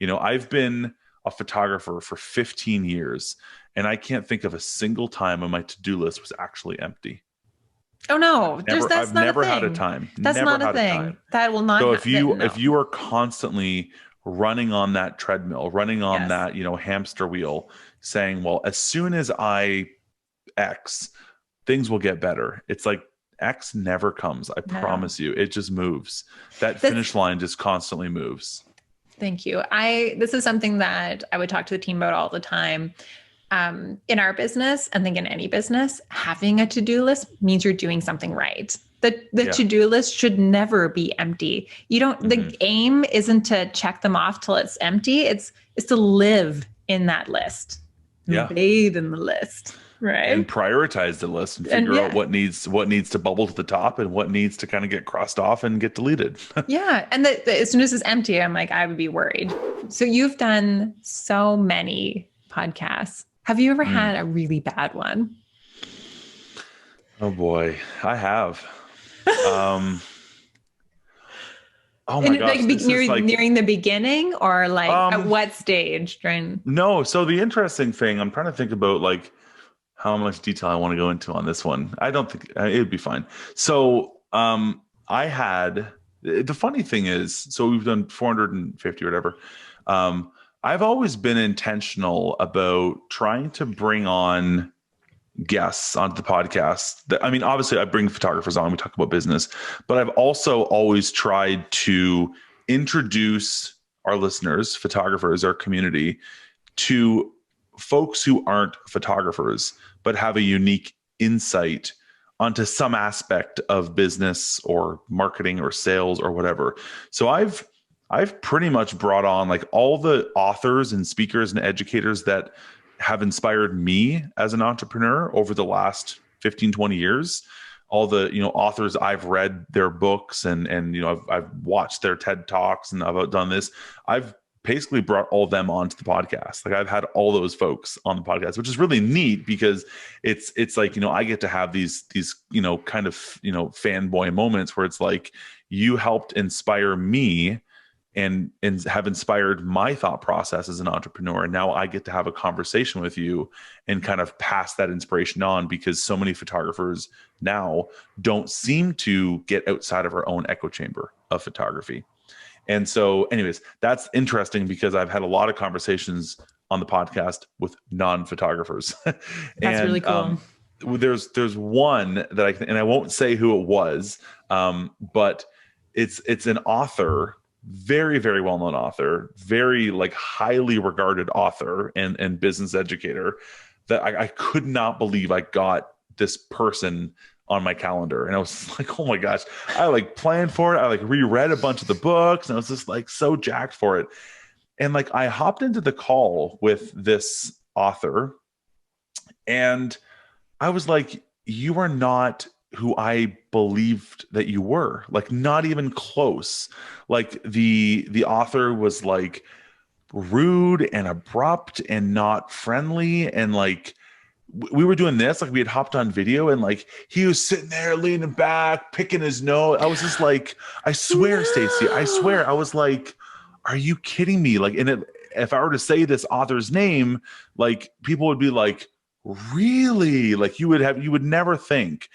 I've been a photographer for 15 years, and I can't think of a single time when my to-do list was actually empty. Oh no, I've never had a time. That's Never not a had thing. time. That will not So happen. if you are constantly running on that treadmill, running on Yes. that, hamster wheel, saying, well, as soon as I X, things will get better. It's like X never comes. I promise you. It just moves. That finish line just constantly moves. Thank you. This is something that I would talk to the team about all the time. In our business, and think in any business, having a to-do list means you're doing something right. The to-do list should never be empty. The aim isn't to check them off till it's empty. It's to live in that list. Yeah. Bathe in the list. Right. And prioritize the list and figure out what needs to bubble to the top and what needs to kind of get crossed off and get deleted. Yeah. And as soon as it's empty, I'm like, I would be worried. So you've done so many podcasts. Have you ever had a really bad one? Oh boy, I have. Oh my gosh! Nearing the beginning, or at what stage during? No. So the interesting thing, I'm trying to think about how much detail I want to go into on this one. I don't think it'd be fine. So I had, the funny thing is, so we've done 450 or whatever. I've always been intentional about trying to bring on guests onto the podcast. Obviously I bring photographers on, we talk about business, but I've also always tried to introduce our listeners, photographers, our community, to folks who aren't photographers, but have a unique insight onto some aspect of business or marketing or sales or whatever. So I've pretty much brought on all the authors and speakers and educators that have inspired me as an entrepreneur over the last 15, 20 years. All the, authors I've read their books and I've watched their TED Talks and I've done this. I've basically brought all of them onto the podcast. I've had all those folks on the podcast, which is really neat because it's like, I get to have these kind of, fanboy moments where it's like, you helped inspire me and have inspired my thought process as an entrepreneur. And now I get to have a conversation with you and kind of pass that inspiration on, because so many photographers now don't seem to get outside of our own echo chamber of photography. And so anyways, that's interesting because I've had a lot of conversations on the podcast with non-photographers. That's really cool. There's one that and I won't say who it was, but it's an author, very, very well-known author, very highly regarded author and business educator, that I could not believe I got this person on my calendar. And I was like, oh my gosh, I planned for it. I reread a bunch of the books and I was just so jacked for it. And I hopped into the call with this author and I was like, you are not who I believed that you were, not even close. The author was rude and abrupt and not friendly. And we were doing this, we had hopped on video and he was sitting there leaning back, picking his nose. I was just I swear, Stacey, I swear. I was like, are you kidding me? If I were to say this author's name, people would be like, really? You would never think.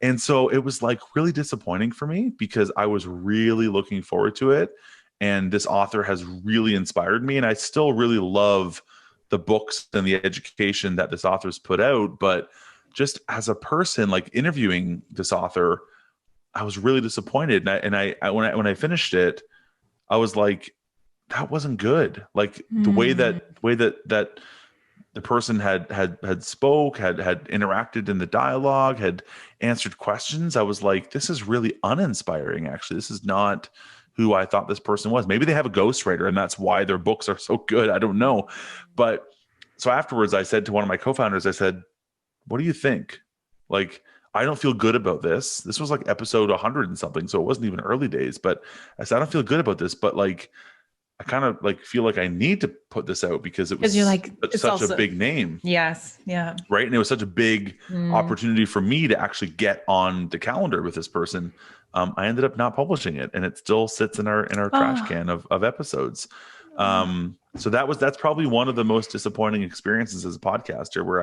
And so it was really disappointing for me because I was really looking forward to it. And this author has really inspired me. And I still really love the books and the education that this author's put out. But just as a person, interviewing this author, I was really disappointed. And when I finished it, I was like, that wasn't good. The way that the person had spoke, had interacted in the dialogue, had answered questions. I was like, this is really uninspiring. Actually, this is not who I thought this person was. Maybe they have a ghostwriter and that's why their books are so good. I don't know. But so afterwards I said to one of my co-founders, I said, what do you think? I don't feel good about this. This was episode 100 and something. So it wasn't even early days, but I said, I don't feel good about this, but I kind of like feel like I need to put this out because it was you're like, such a big name. Yes. Yeah. Right. And it was such a big opportunity for me to actually get on the calendar with this person. I ended up not publishing it, and it still sits in our trash can of episodes. So that's probably one of the most disappointing experiences as a podcaster, where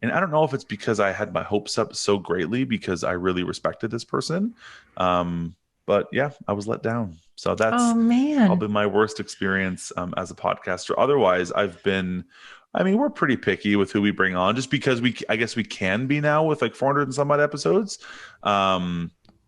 and I don't know if it's because I had my hopes up so greatly because I really respected this person. But yeah, I was let down. So that's probably my worst experience as a podcaster. Otherwise, we're pretty picky with who we bring on, just because I guess we can be now with like 400 and some odd episodes.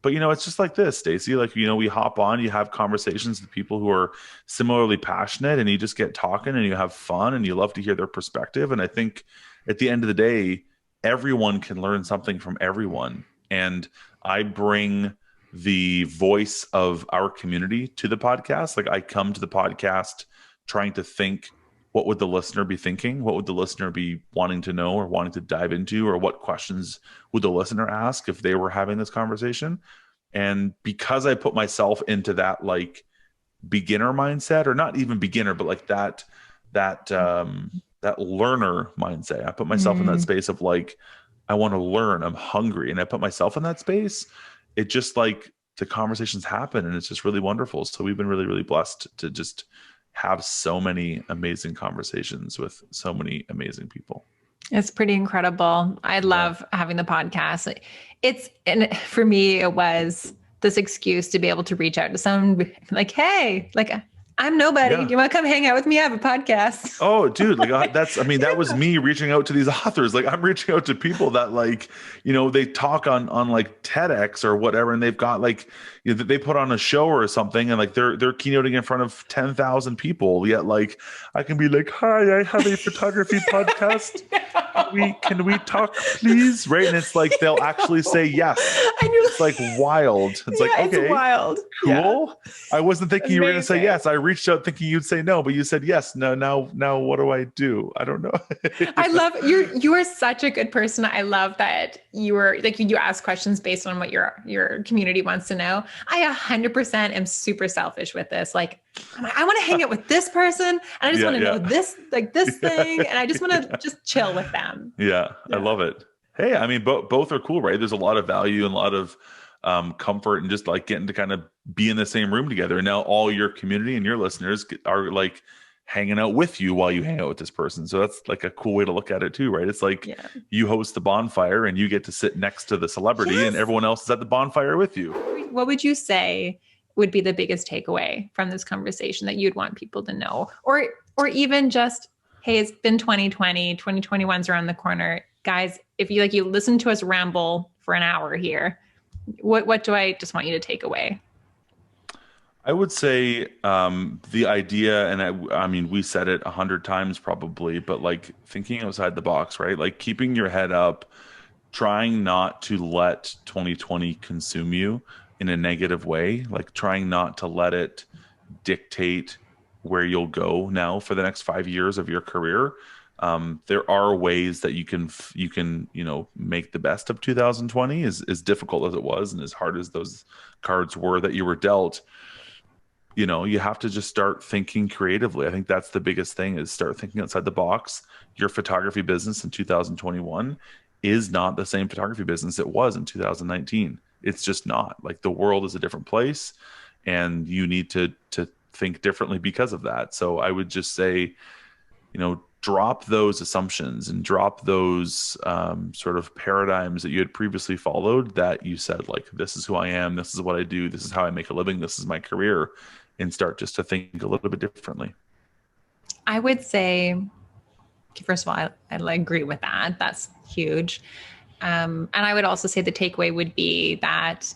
But it's just like this, Stacey, like, we hop on, you have conversations with people who are similarly passionate, and you just get talking and you have fun and you love to hear their perspective. And I think at the end of the day, everyone can learn something from everyone. And I bring the voice of our community to the podcast. Like, I come to the podcast trying to think, what would the listener be thinking? What would the listener be wanting to know or wanting to dive into? Or what questions would the listener ask if they were having this conversation? And because I put myself into that like beginner mindset, or not even beginner, but like that learner mindset, I put myself in that space of like, I want to learn, I'm hungry. And I put myself in that space. It just like the conversations happen, and it's just really wonderful. So we've been really, really blessed to just have so many amazing conversations with so many amazing people. It's pretty incredible. I love having the podcast. And for me, it was this excuse to be able to reach out to someone like, hey, like, I'm nobody. Do you want to come hang out with me? I have a podcast. Oh, dude. Like that was me reaching out to these authors. Like, I'm reaching out to people that like, they talk on like TEDx or whatever. And they've got like, they put on a show or something, and like they're keynoting in front of 10,000 people. Yet like, I can be like, hi, I have a photography podcast. Can we talk, please? Right. And it's like, they'll actually say yes. It's like wild. It's like, okay, it's wild. Cool. Yeah. I wasn't thinking you were going to say yes. I reached out thinking you'd say no, but you said yes. No, now what do I do? I don't know. I love you are such a good person. I love that you were like, you ask questions based on what your community wants to know. I 100% am super selfish with this. Like, I want to hang out with this person, and I just want to know this thing, and I just want to just chill with them. Yeah, I love it. Hey, I mean, both are cool, right? There's a lot of value and a lot of comfort and just like getting to kind of be in the same room together. And now all your community and your listeners are like hanging out with you while you hang out with this person. So that's like a cool way to look at it too, right? It's like you host the bonfire and you get to sit next to the celebrity, and everyone else is at the bonfire with you. What would you say would be the biggest takeaway from this conversation that you'd want people to know? Or even just, hey, it's been 2020, 2021's around the corner. Guys, if you listen to us ramble for an hour here, what do I just want you to take away? I would say the idea, and I mean, we said it 100 times probably, but like thinking outside the box, right? Like keeping your head up, trying not to let 2020 consume you in a negative way, like trying not to let it dictate where you'll go now for the next 5 years of your career. There are ways that you can make the best of 2020, as difficult as it was and as hard as those cards were that you were dealt. You have to just start thinking creatively. I think that's the biggest thing, is start thinking outside the box. Your photography business in 2021 is not the same photography business it was in 2019. It's just not. Like, the world is a different place, and you need to think differently because of that. So I would just say, drop those assumptions and drop those sort of paradigms that you had previously followed, that you said, like, this is who I am, this is what I do, this is how I make a living, this is my career, and start just to think a little bit differently. I would say, first of all, I agree with that. That's huge. And I would also say the takeaway would be that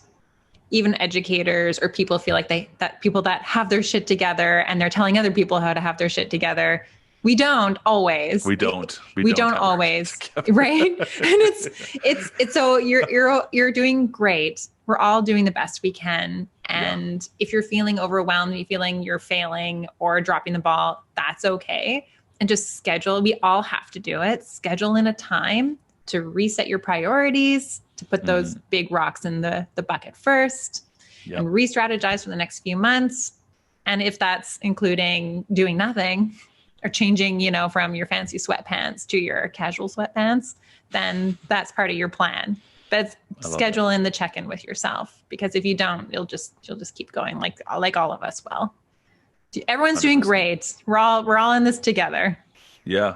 even educators or people feel like that people that have their shit together and they're telling other people how to have their shit together. We don't always. We don't always. Right. And it's so you're doing great. We're all doing the best we can. And if you're feeling overwhelmed, you're feeling you're failing or dropping the ball, that's okay. And just schedule. We all have to do it. Schedule in a time to reset your priorities, to put those big rocks in the bucket first, and re-strategize for the next few months. And if that's including doing nothing or changing, from your fancy sweatpants to your casual sweatpants, then that's part of your plan. But schedule in the check-in with yourself, because if you don't, you'll just keep going like all of us will. Everyone's 100%. Doing great. We're all in this together. Yeah.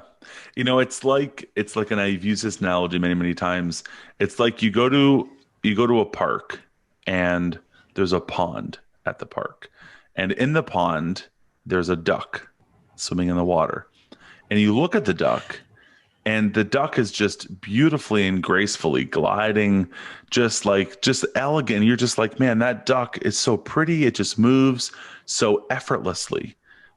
It's like, and I've used this analogy many, many times. It's like you go to a park and there's a pond at the park, and in the pond, there's a duck swimming in the water, and you look at the duck, and the duck is just beautifully and gracefully gliding, just elegant. You're just like, man, that duck is so pretty. It just moves so effortlessly.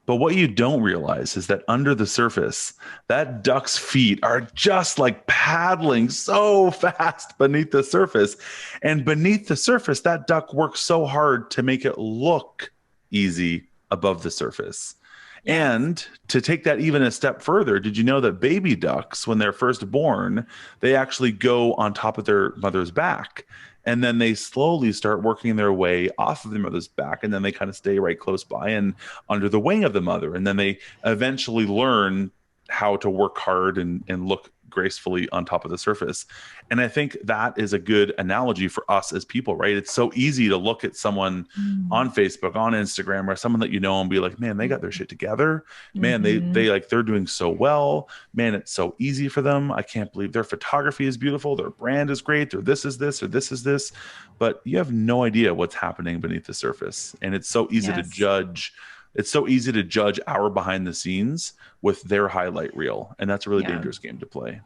But what you don't realize is that under the surface, that duck's feet are just like paddling so fast beneath the surface. And beneath the surface, that duck works so hard to make it look easy above the surface. Yes. And to take that even a step further, did you know that baby ducks, when they're first born, they actually go on top of their mother's back? And then they slowly start working their way off of their mother's back, and then they kind of stay right close by and under the wing of the mother. And then they eventually learn how to work hard and look gracefully on top of the surface. And I think that is a good analogy for us as people, right? It's so easy to look at someone on Facebook, on Instagram, or someone that and be like, man, they got their shit together. Man, they're doing so well. Man, it's so easy for them. I can't believe their photography is beautiful. Their brand is great. Or this is this, or this is this. But you have no idea what's happening beneath the surface. And it's so easy to judge. It's so easy to judge our behind the scenes with their highlight reel. And that's a really dangerous game to play.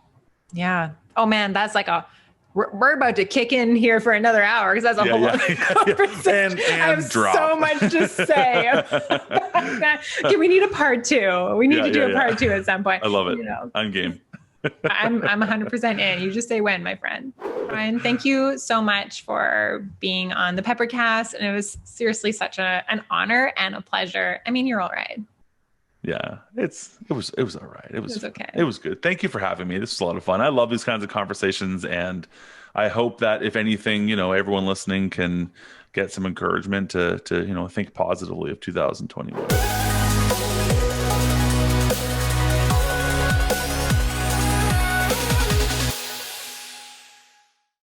Yeah. Oh man, that's like we're about to kick in here for another hour, because that's a whole other conversation. And I have drop. So much to say. Okay, we need a part 2. We need to do a part 2 at some point. I love it. I'm game. I'm 100% in. You just say when, my friend. Bryan, thank you so much for being on the PepperCast. And it was seriously such an honor and a pleasure. I mean, you're all right. Yeah, it was all right. It was okay. It was good. Thank you for having me. This was a lot of fun. I love these kinds of conversations, and I hope that if anything, everyone listening can get some encouragement to think positively of 2021.